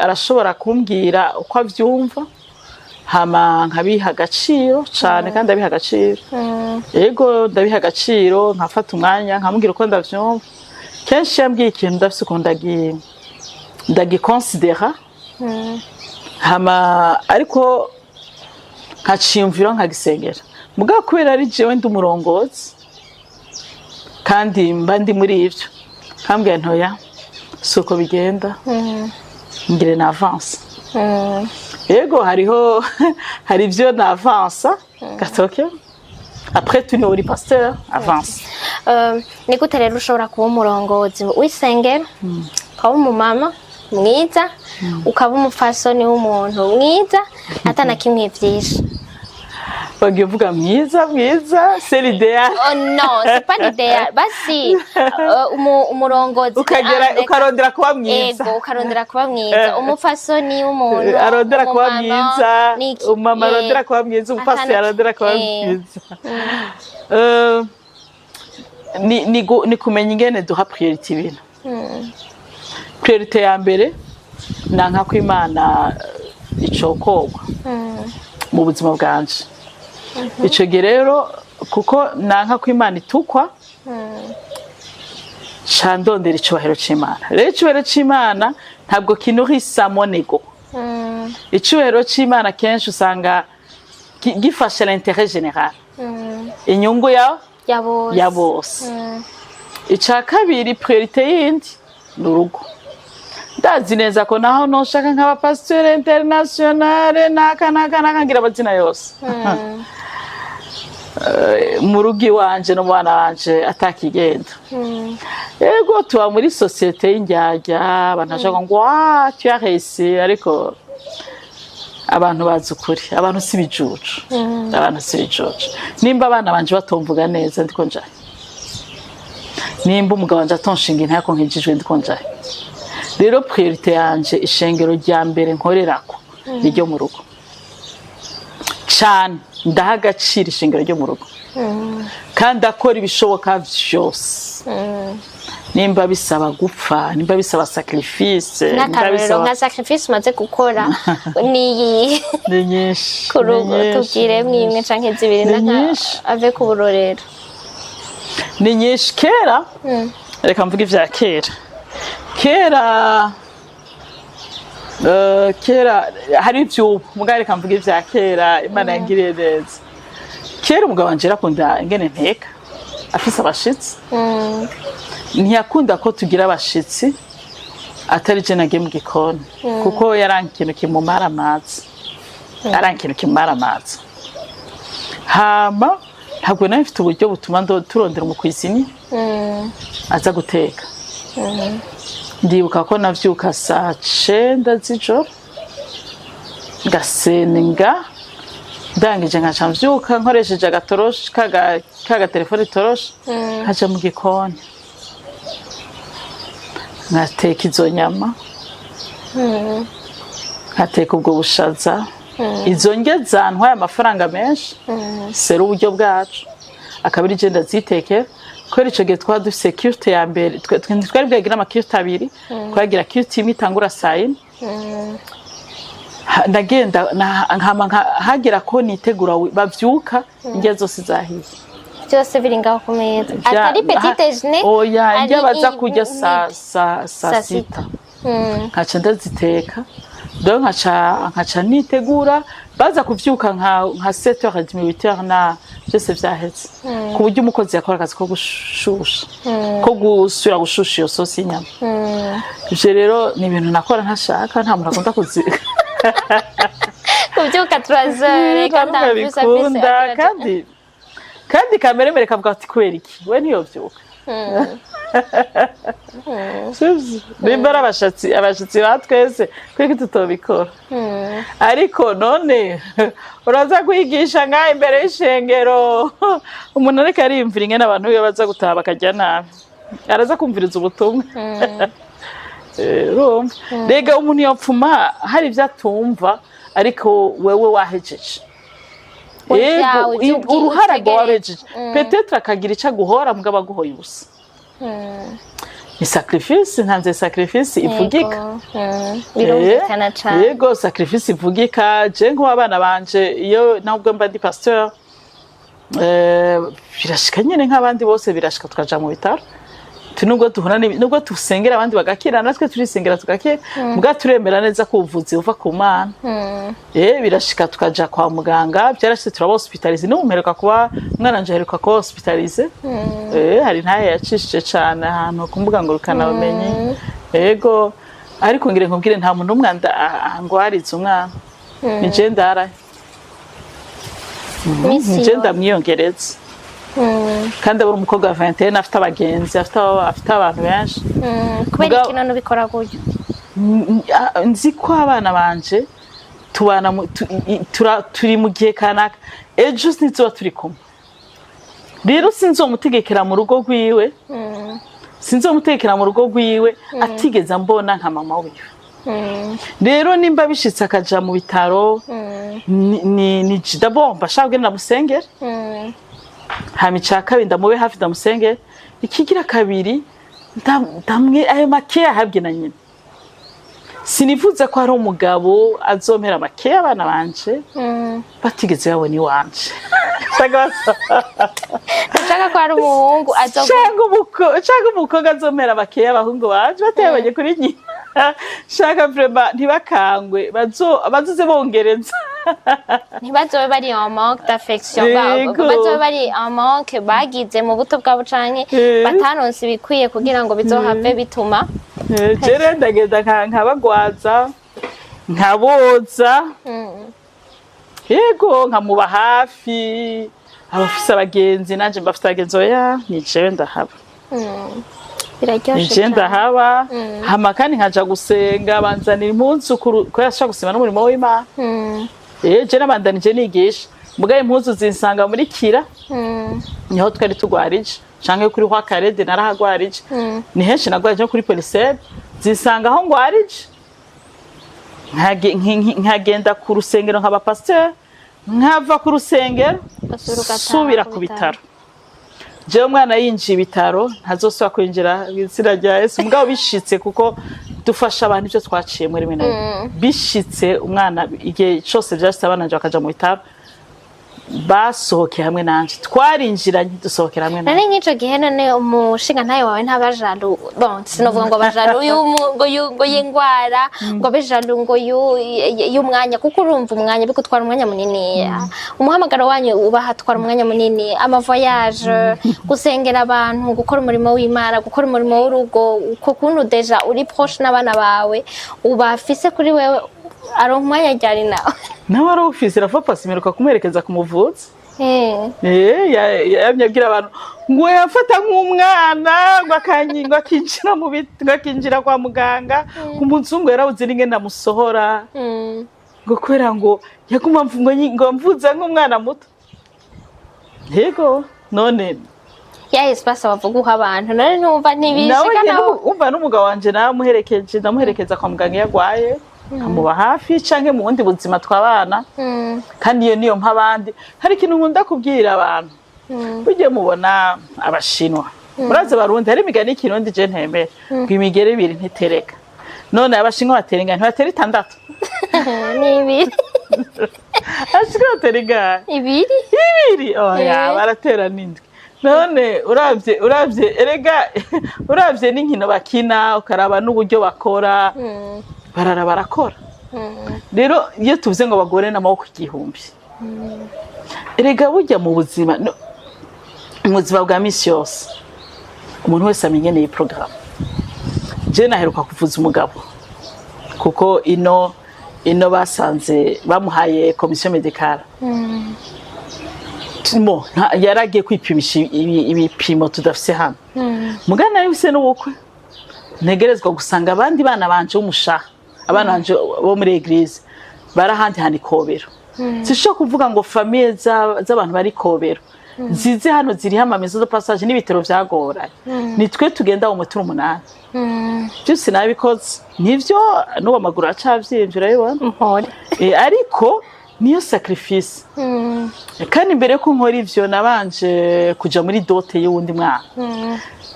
arashobora kumbwira uko avyumva hama nkabiha agaciro cane kandi abiha agaciro yego ndabiha agaciro nkafata umwanya nkamubwira uko ndavyumva kenshi yambwiye ikintu ndafise uko ndagikonsidera hama ariko nkaciyumvira nkagisengera mugabo kubera ari jewe ndi umurongozi kandi mba ndi muri ivyo kambwira ntoya suko bigenda ngire na avance yego hari ivyo na avance gatoke après tu n'uri pasteur avance ni gute rero ushobora kuba umurongozi w'isengero ukaba umumama mwiza ukaba umupfasoni w'umuntu mwiza atana kimwe vyinshi bagiye uvuga mwiza c'est l'idéal. Oh non, c'est pas l'idéal. Basi umurongozi ukarondera kuba mwiza. Ego ukarondera kuba mwiza. Umupfasoni w'umuntu arondera kuba mwiza. Umama arondera kuba mwiza, umupfasoni arondera kuba mwiza. Ni kumenya ingene duha priority ibintu. Priority ya mbere nanka ko Imana icokogwa mu buzima bwanje. Ico rero kuko nanka ko Imana itukwa chandondera icubahiro c'Imana. Rero icubahiro c'Imana ntabwo kinurisa monego. Icubahiro c'Imana kenshi usanga gifasha l'intérêt général. Inyungu ya bose. Ica kabiri priorité yindi n'urugo. Ndazi neza ko naho noshaka nk'abapasiteri internationale naka ngira amazina yose. Mu rugo iwanje no mu bana banje atakigenda. Ego tuba muri société y'indyarya abantu bashaka ngo tu as réussi ariko abantu bazi ukuri abantu si bijuju. Abantu si bijuju. Nimba abana banje batomvuga neza ndiko njaye. Nimba umugabo wanje atonshinga intako nkijijwe ndiko njaye. Rero priorité yanje ishengero rya mbere nkorerako niryo mu rugo. Cyane ndaha agaciro ishingiro ryo mu rugo kandi akora ibishoboka vyose nimba bisaba gupfa nimba bisaba sacrifice nimba bisaba nka sacrifice maze gukora ni nyinshi ku rugo tubwire mwimwe canke zibiri naka ave ku burorero ni nyinshi kera reka mvuge ivya kera hari ivyubu mugare kamvuga ivya kera Imana yangiriye neza kera umugabo wanje arakunda ingene nteka afise abashitsi ntiyakunda ko tugira abashitsi atari je nagiye mu gikoni kuko yarankintu kimumara amazi hama ntabwo nawe mfite uburyo butuma turondera umukwizini aza guteka ndibuka ko navyuka saa 9 z'ijoro ngasenga ndangije nkaca mvyuka nkoresheje agatoroshi kaga telefone toroshi nkaja mu gikoni ngateka izo nyama nkateka ubwo bushaza izo ndya zantwaye amafaranga menshi sera uburyo bwacu akabiri je ndazitekera kweri ico gihe twari dufise sécurité ya mbere twari bwagira amakirute abiri twagira kirute imwe itangura saa 4 ndagenda nkama hagira ko nitegura bavyuka indya zose zahiye byose biri ngaho ku meza atari petit déjeuner oya indya baza kurya saa 6 nkaca ndaziteka donc nkaca nitegura baza kuvyuka nka 7h30 8h na byose vyaheze ku buryo umukozi yakora akazi ko gushusha ko gusura gushusha iyo sosi y'inyama ivyo rero ni ibintu nakora ntashaka nta muntu akunda kuzika kuvyuka 3h kandi kandi kamere mere kavuga ati kwera iki we niyo vyuka Bimbara abashitsi batwese kwiki tutobikora ariko none uraza kwigisha nka imbere y'ishengero umuntu ariko arimvira ingene abantu biyo baza gutaha bakajya nabi araza kumviriza ubutumwa rega umuntu yopfuma hari ivyo atumva ariko wewe wahejeje uruhara rwawejeje peut-être akagira ico aguhora mugabo aguhoye ubusa ni sacrifice ntanze sacrifice ivugika birumvikana cyane yego sacrifice ivugika je nko abana banje iyo nabwo mba ndi pasteur birashika nyene nk'abandi bose birashika tukaja mu bitaro nubwo duhura nubwo tusengera abandi bagakira natwe turisengera tugakira muga turemera neza ko ubuvuzi buva ku Mana birashika tukaja kwa muganga byarashitse turaba hospitalize no muheruka kuba mwana nje heruka ko hospitalize hari ntaye yacishije cyane ahantu kumbuga ngo rukana umenye yego ariko ngire nkubwire nta muntu umwanda angwariza umwana ni je ndara ni je ndamwiyongereza kandi abura umukobwa wa 21 afite abagenzi afite abantu benshi kubera iki none ubikora gutyo nzi ko abana banje tubana turi mu gihe kanaka ejo sinzoba turi kumwe rero sinzomutegekera mu rugo rwiwe sinzomutekera mu rugo rwiwe atigeze mbona nka mama wiwe rero nimba bishitse akaja mu bitaro ni d'abord bashaka kugenda musengera hamica kabiri ndamube hafi ndamusengera ikigira kabiri ndamwe ayo make yahabwe na nyina sinivuze ko ari umugabo azompera make abana banje batigeze babona iwanje Nshaka ko ari umuhungu cyangwa umukobwa azompera make abahungu banje batebanye kuri nyina shaka vraiment ntibakangwe bazuze bongereza ntibazobe bari en manque d'affection bazobe bari en manque bagize mu buto bwabo canke batanonse ibikwiye kugira ngo bizohave bituma jere ndagenda nkabagwaza nkaboza yego nkamuba hafi abafise abagenzi nanje mbafite abagenzi oya ni jewe ndahaba biraryoshe ndahaba hama kandi nkaja gusenga banzanira impunzu ko yashaka gusema n'umurimo w'Imana je nabandanije nigisha mugaye impunzu zinsanga muri kira niho twari tugwarije canke kuri kwa Karede narahagwarije ni henshi nagwarije kuri Polisebe zinsanga aho ngwarije nkagenda ku rusengero nkaba pasteur nkava ku rusengero subira ku bitaro je umwana yinjiye ibitaro ntazosubira kwinjira izina rya Yesu mugabo bishitse kuko dufasha abantu ibyo twaciye muri mena bishitse umwana igihe cyose byashitse abananje bakaja mu bitaro basohoke hamwe nanje twarinjiranye dusohokera hamwe nane nk'ico gihe none umushinga ntaye wawe ntabajaru bon sinovuga ngo bajaru ngo yingwara ngo bejaru ngo y'umwanya kuko urumva umwanya bikutwara umwanya munini umuhamagaro wanyu ubahatwara umwanya munini voyage gusengera abantu gukora umurimo w'Imana gukora umurimo w'urugo uko kuntu deja uri proche n'abana bawe ubafise kuri wewe aronka umwanya ryari nawe ari ufise rafa simeruka kumuherekeza ku muvuzi yamyabwira abantu ngo yafata nk'umwana ngo akinjira mu akinjira kwa muganga umuzungu yarabuze n'ingene amusohora ngo kwera ngo yaguma ngo mvuze nk'umwana muto yego none ya espace bavuga uha abantu none ntumva ntibishika nawe umva n'umugabo wanje ndamuherekeza kwa muganga yagwaye amuba hafi canke mu wundi buzima twabana kandi iyo niyo mpabandi hari ikintu nkunda kubwira abantu buje mubona abashinwa muraze barundi hari imigani y'ikirundi je ntemera ngo imigere ibiri ntitereka none abashinwa baterenga ntibatera 6 ni ibiri ashika baterenga ibiri oya baratera n'indwi none uravye erega uravye n'inkino bakina ukaraba n'uburyo bakora barakora rero iyo tuvuze ngo bagore n'amaboko igihumbi erega burya mu buzima bwa misi yose umuntu wese amenye n'iyi porogaramu je naheruka kuvuza umugabo kuko ino basanze bamuhaye komisiyo medikale yaragiye kwipimisha ibipimo tudafise hano mugana nawe use n'ubukwe ntegerezwa gusanga abandi bana banje b'umushaha abana banje bo muri eglise barahandi hani Kobero sisho kuvuga ngo famille z'abantu bari Kobero zize hano ziriho amamezo de passage n'ibitero vyagoranye nitwe tugenda mu 8 byose nabikoze nivyo n'uwo maguru acavyinjira yibona ariko niyo sacrifice kandi mbere ko nkora ivyo nabanje kuja muri dote y'uwundi mwana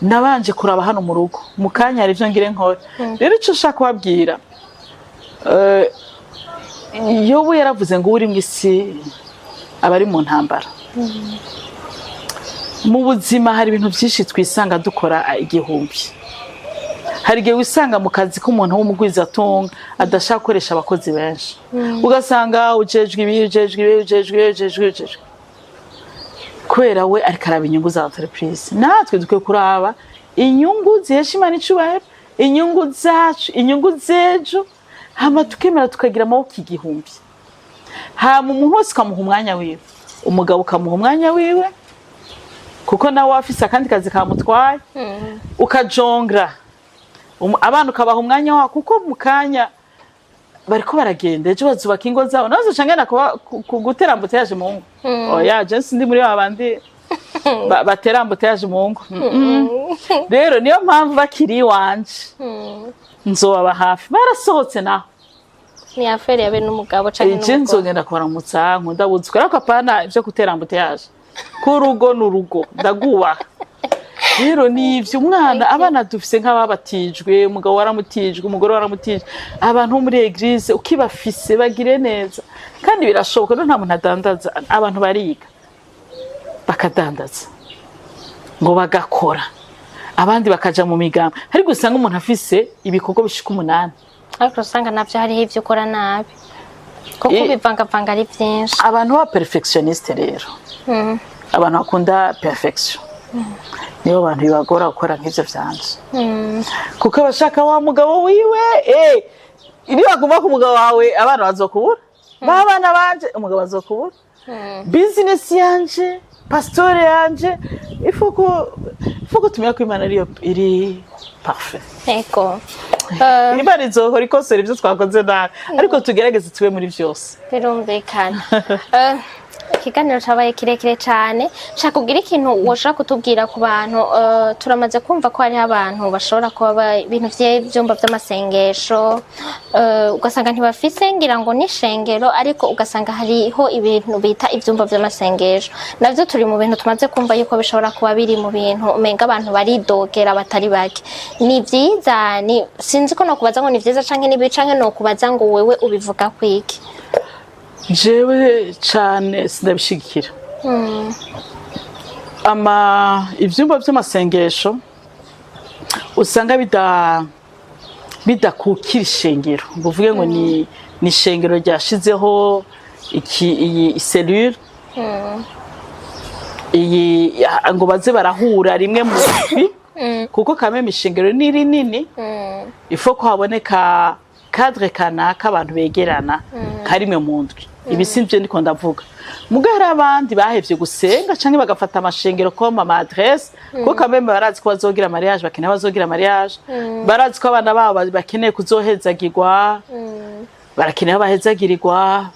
nabanje kuraba hano mu rugo mukanya hari ivyo ngire nkora rero ico shaka kubabwira Yobu yaravuze ngo uri mwisi abari mu ntambara mu buzima hari ibintu byinshi twisanga dukora igihumbi hari igihe wisanga mu kazi k'umuntu w'umugwiza atunga adashaka gukoresha abakozi benshi ugasanga ujejwe kubera we ariko araba inyungu za entreprise natwe dukwiye kuraba inyungu zihesha Imana icubahiro inyungu zacu inyungu zejo hama tukemera tukagira amaboko igihumbi hama umuntu wese ukamuha umwanya wiwe umugabo ukamuha umwanya wiwe kuko nawe wafise akandi kazi kamutwaye ukajongera abana ukabaha umwanya wawe kuko mu kanya bariko baragenda ejo bazubaka ingo zabo nazo cangana kugutera ambuteyaje mu ngo oya je sindi muri babandi batera ambuteyaje mu ngo rero niyo mpamvu bakiri wanje nzobaba hafi barasohotse naho ni afere yabe n'umugabo canke n'umugore nzogenda kubaramutsa nkunda buzwe ariko apana ivyo gutera ambuteyaje kurugo n'urugo ndagubaha rero ni ivyo umwana abana dufise nk'ababatijwe umugabo waramutijwe umugore waramutijwe abantu muri eglise ukibafise bagire neza kandi birashoboka no nta muntu adandaza abantu bariga bakadandaza ngo bagakora abandi bakaja mu migambo ariko usanga umuntu afise ibikorwa bishika 8 ariko usanga navyo hariho ivyo ukora nabi kuko bivangavanga ari vyinshi abantu ba perfectioniste rero abantu bakunda perfection niyo bantu bibagora gukora nk'ivyo vyanje kuko abashaka wa mugabo wiwe iri baguma ku mugabo wawe abana bazokubura babana banje umugabo bazokubura business yanje pastor yanje ifuko tumya ko Imana iri parfait eko Imana izohora ikosora ivyo twakoze nabi ariko tugerageze tube muri vyose birumvikana ikiganiro cabaye kirekire cyane nshaka kugira ikintu woshaka kutubwira ku bantu turamaze kumva ko hari abantu bashobora kuba ibintu by'ibyumba by'amasengesho ugasanga ntibafise ngira ngo ni shengero ariko ugasanga hariho ibintu bita ibyumba by'amasengesho navyo turi mu bintu tumaze kumva yuko bishobora kuba biri mu bintu umenga abantu baridogera batari bake ni byiza ni sinzi ko no kubaza ngo ni byiza canke ni bicanke no kubaza ngo wewe ubivuga kwiki jewe cyane sindabishigikira ivyumba by'amasengesho usanga bidakukira ishengero buvuge ngo ni ishengero ryashizeho iyi cellule iyi ngo baze barahura rimwe mu kuko kameme ishengero ni rinini ifo ko haboneka cadre kanaka abantu begerana karimwe mu ndwi ibisimvye ndiko ndavuga mugara abandi bahevye gusenga canke bagafata amashengero ko ama adresse ko kameme barazi ko bazogira mariage bakeneye bazogira mariage barazi ko abana babo bakeneye kuzohezagirwa barakeneye bahezagirirwa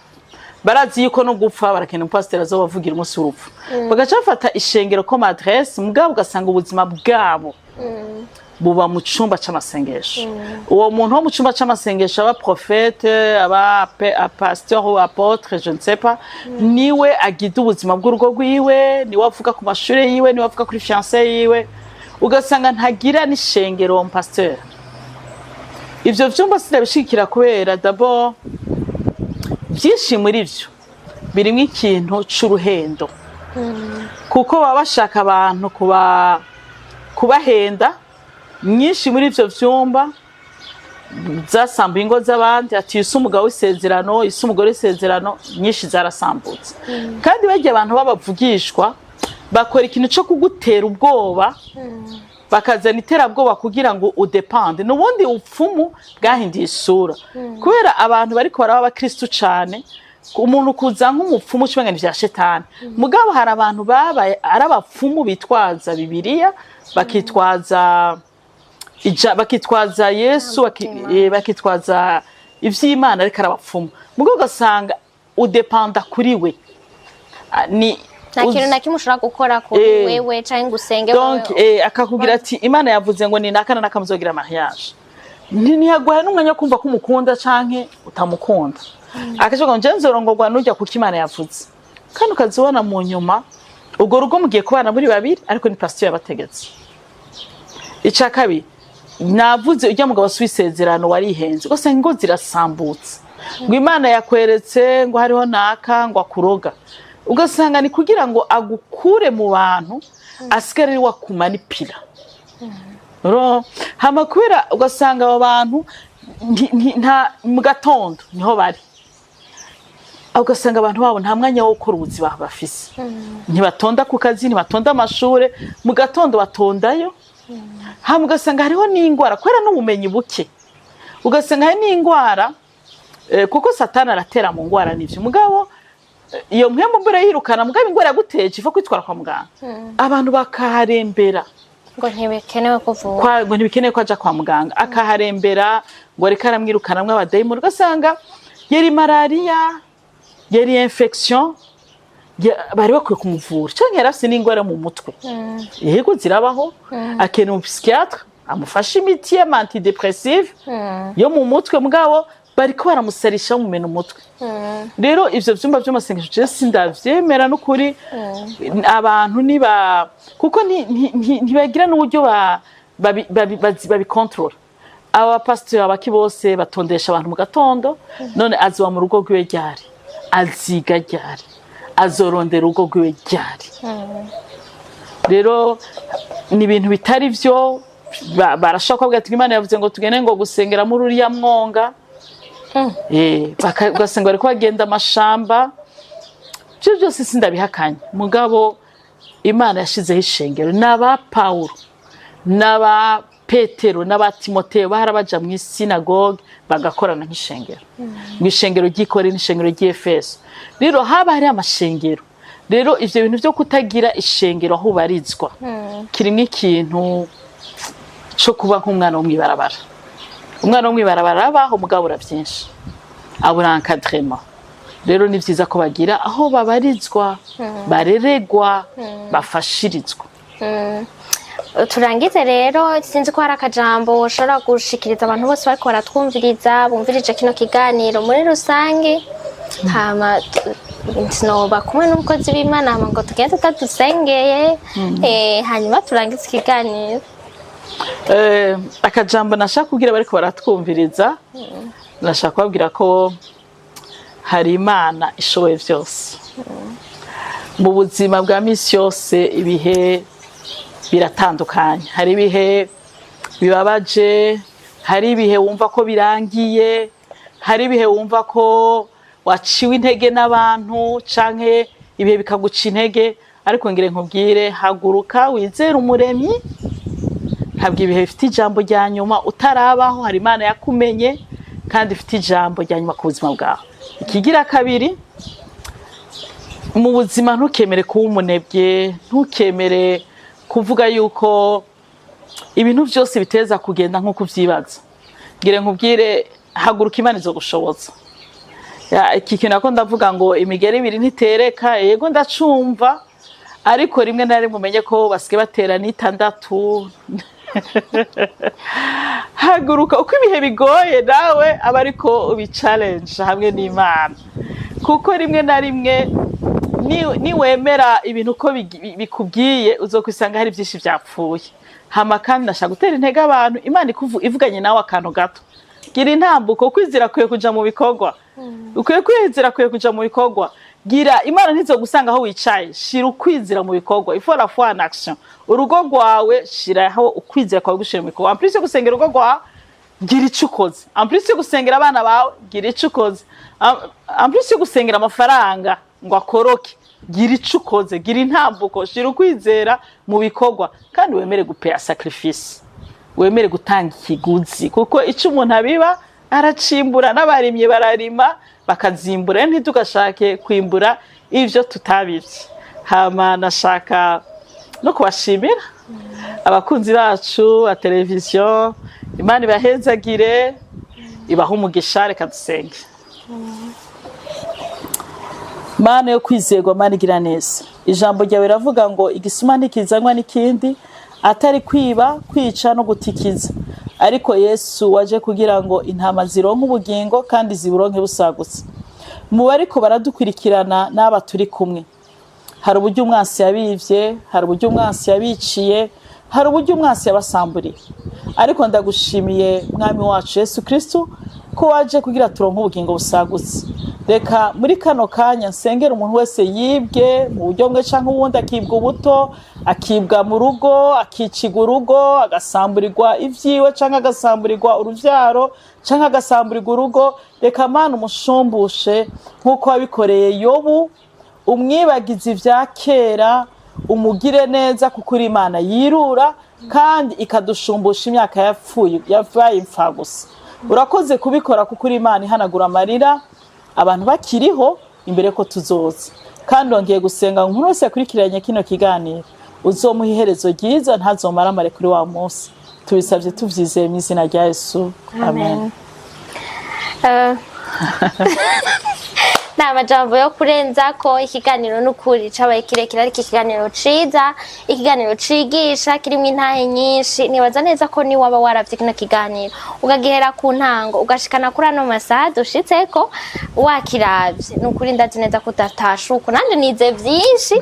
barazi yuko no gupfa barakeneye pastor azobavugira umunsi w'urupfu bagaca bafata ishengero ko ama adresse mugabo ugasanga ubuzima bwabo buba mu cumba c'amasengesho uwo muntu wo mu cumba c'amasengesho aba prophète aba pasteur ou apôtre je ne sais pas niwe agida ubuzima bw'urugo rwiwe niwe avuga ku mashure yiwe niwe avuga kuri fiancé yiwe ugasanga ntagira n'ishengero mu pasteur ivyo vyumba sinabishikira kubera d'abord byinshi muri vyo birimo ikintu c'uruhendo kuko baba bashaka abantu kubahenda nyinshi muri ivyo vyumba zasambuye ingo z'abandi ati ise umugabo w'isezerano ise umugore w'isezerano nyinshi zarasambutse kandi bagiye abantu babavugishwa bakora ikintu cyo kugutera ubwoba bakazana iterabwoba kugira ngo udepende n'ubundi upfumu bwahindiye isura kubera abantu bariko baraba abakristo cane umuntu kuza nk'umupfumu cyangwa vya shetani mugabo hari abantu babaye ari abapfumu bitwaza bibiliya bakitwaza Yesu bakitwaza ivy'Imana ariko arabapfumu mugo gasanga udependa kuri we ni nakintu nakimushobora gukora ku wewe canke gusenge donc akakubwira ati Imana yavuze ngo ni nakana nakamuzogira mariage ntiyagwaye n'umwanya kumva ko umukunda canke utamukunda akavuga ngo nzorongorwa n'ujya kuko Imana yavuze kandi ukazibona mu nyuma ubwo rugo mugiye kubana muri babiri ariko ni pasteur yabategetse ica kabiri navuze ujya mugabo swisezerano warihenze gose ngo zirasambutse ngo Imana yakweretse ngo hariho naka ngo akuroga ugasanga ni kugira ngo agukure mu bantu asigare wakumanipira hama kubera ugasanga abo bantu nta mu gatondo niho bari ugasanga abantu babo nta mwanya wo gukora ubuzima bafise ntibatonda ku kazi ntibatonda amashure mu gatondo batondayo hama ugasanga hariho n'ingwara kubera n'ubumenyi buke ugasanga hari n'ingwara kuko satani aratera mu ngwara n'ivyo mugabo iyo mpemu mbere yirukana mugabe ingwara yaguteje ifa kwitwara kwa muganga abantu bakaharembera ngo ntibikenewe kuvura ngo ntibikenewe ko aja kwa muganga akaharembera ngo reka aramwirukanamwe abadayimoni ugasanga yari malaria yari infection bari bakwiye kumuvura cyangwa yarafise n'ingwara mu mutwe yego zirabaho akeneye umupsychiatre amufasha imiti ya antidepressive yo mu mutwe mugabo bariko baramusarisha mu meno umutwe rero ivyo vyumba vy'amasengesho je sindavyemera n'ukuri abantu niba kuko ntibagira n'uburyo babikontrola aba pastor abaki bose batondesha abantu mu gatondo none azoba mu rugo rwiwe ryari aziga ryari azorondera urugo rwiwe ryari rero ni ibintu bitari vyo barashaka kuvuga ati Imana yavuze ngo tugene ngo gusengera muri uriya mwonga bagasenga bari bagenda amashamba byo byose sindabihakanye mugabo Imana yashizeho ishengero n'aba Paulo n'aba Petero n'aba Timoteyo baharabaja mu sinagogue bagakorana nk'ishengero mu ishengero ry'ikore n'ishengero ry'Efeso rero haba hari amashengero rero ivyo bintu byo kutagira ishengero aho barizwa kirimo ikintu cyo kuba nk'umwana wo mwibarabara umwana wo mwibarabara abaho mugabura byinshi abura encadrement rero ni vyiza ko bagira aho babarizwa bareregwa bafashirizwa turangize rero sinzi ko hari akajambo ushobora gushikiriza abantu bose bariko baratwumviriza bumvirije kino kiganiro muri rusange hama sinoba kumwe n'umukozi w'Imana hama ngo tugende tutadusengeye hanyuma turangize ikiganiro akajambo nashaka kugira bariko baratwumviriza nashaka kubabwira ko hari Imana ishoboye vyose mu buzima bwa misi yose ibihe biratandukanye hari ibihe bibabaje hari ibihe wumva ko birangiye hari ibihe wumva ko waciwe intege n'abantu canke ibihe bikaguca intege ariko ngire nkubwire haguruka wizere umuremyi ntabwo ibihe bifite ijambo rya nyuma utarabaho hari Imana yakumenye kandi ifite ijambo rya nyuma ku buzima bwawe ikigira kabiri mu buzima ntukemere kuba umunebwe ntukemere kuvuga yuko ibintu byose biteza kugenda nk'uko uvyibaza ngire nkubwire haguruka Imana izo gushoboza iki kintu nako ndavuga ngo imigeri ibiri ntitereka yego ndacumva ariko rimwe na rimwe umenye ko basike batera n'itandatu haguruka uko ibihe bigoye nawe aba ariko ubichallenge hamwe n'Imana kuko rimwe na rimwe ni wemera ibintu uko bikubwiye uzokwisanga hari byinshi byapfuye hama kandi nashaka gutera intege abantu Imana ivuganye nawe akantu gato gira intambuko kwizira kwiye kuja mu bikorwa ukwiye kwizira kwiye kuja mu bikorwa gira Imana ntizo gusanga aho wicaye shira ukwizira mu bikorwa ifora la foi en action urugo rwawe shira aho ukwizira kwawe gushira mu bikorwa en plus yo gusengera urugo rwawe gira icukoze en plus yo gusengera abana bawe gira icukoze en plus yo gusengera amafaranga ngo akoroke gira icukoze gira intambuko shira ukwizera mu bikorwa kandi wemere gupea sacrifice wemere gutanga ikiguzi kuko ico umuntu abiba aracimbura n'abarimye bararima bakazimbura ntitugashake kwimbura ivyo tutabivye hama nashaka no kubashimira abakunzi bacu a televiziyo Imana ibahezagire ibaha umugisha reka dusenge Mana yo kwizerwa Mana igira neza ijambo ryawe ravuga ngo igisuma ntikizanywa n'ikindi atari kwiba kwica no gutikiza ariko Yesu waje kugira ngo intama zironke ubugingo kandi ziburonke busagutse mu bariko baradukurikirana n'aba turi kumwe hari uburyo umwansi yabivye hari uburyo umwansi yabiciye hari uburyo umwansi yabasamburiye ariko ndagushimiye mwami wacu Yesu Kristo ko waje kugira turonke ubugingo busagutse reka muri kano kanya nsengera umuntu wese yibwe mu buryo bwe canke ubundi akibwa ubuto akibwa mu rugo akiciga urugo agasamburirwa ivyiwe canke agasamburirwa uruvyaro canke agasamburirwa urugo reka Mana umushumbushe nk'uko wabikoreye Yobu umwibagizi vya kera umugire neza kuko uri Imana yirura kandi ikadushumbusha imyaka yapfuye yabaye impfagusa urakoze kubikora kuko uri Imana ihanagura amarira abantu bakiriho imbere ko tuzoza kandi ongeye gusenga ngo umuntu wese yakurikiranye kino kiganiro uzomuha iherezo ryiza ntazomara amare kuri wa munsi tubisabye tuvyizeye mu izina rya Yesu amen. Nta majambo yo kurenza ko ikiganiro n'ukuri cabaye kirekire ariko ikiganiro ciza, ikiganiro cigisha kirimo intahe nyinshi. Nibaza neza ko ni waba waravye kino kiganiro ugagihera ku ntango ugashikana kuri ano masaha dushitseko wakiravye n'ukuri ndazi neza ko utatashuka nanje nize vyinshi.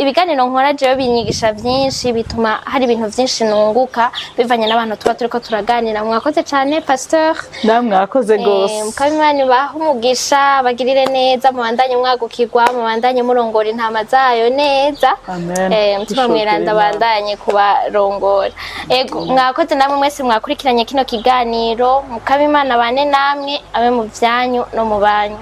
Ibiganiro nkora jewe binyigisha vyinshi bituma hari ibintu vyinshi nunguka bivanye n'abantu tuba turiko turaganira. Mwakoze cane Pasteur, namwe mwakoze gose. Mukabimana baha umugisha bagirire neza mubandanye mwagukirwa mubandanye murongora intama zayo neza. Mutima mweranda bandanye kubarongora. Ego mwakoze namwe mwese mwakurikiranye kino kiganiro. Mukabimana bane namwe abe mu vyanyu no mu banyu.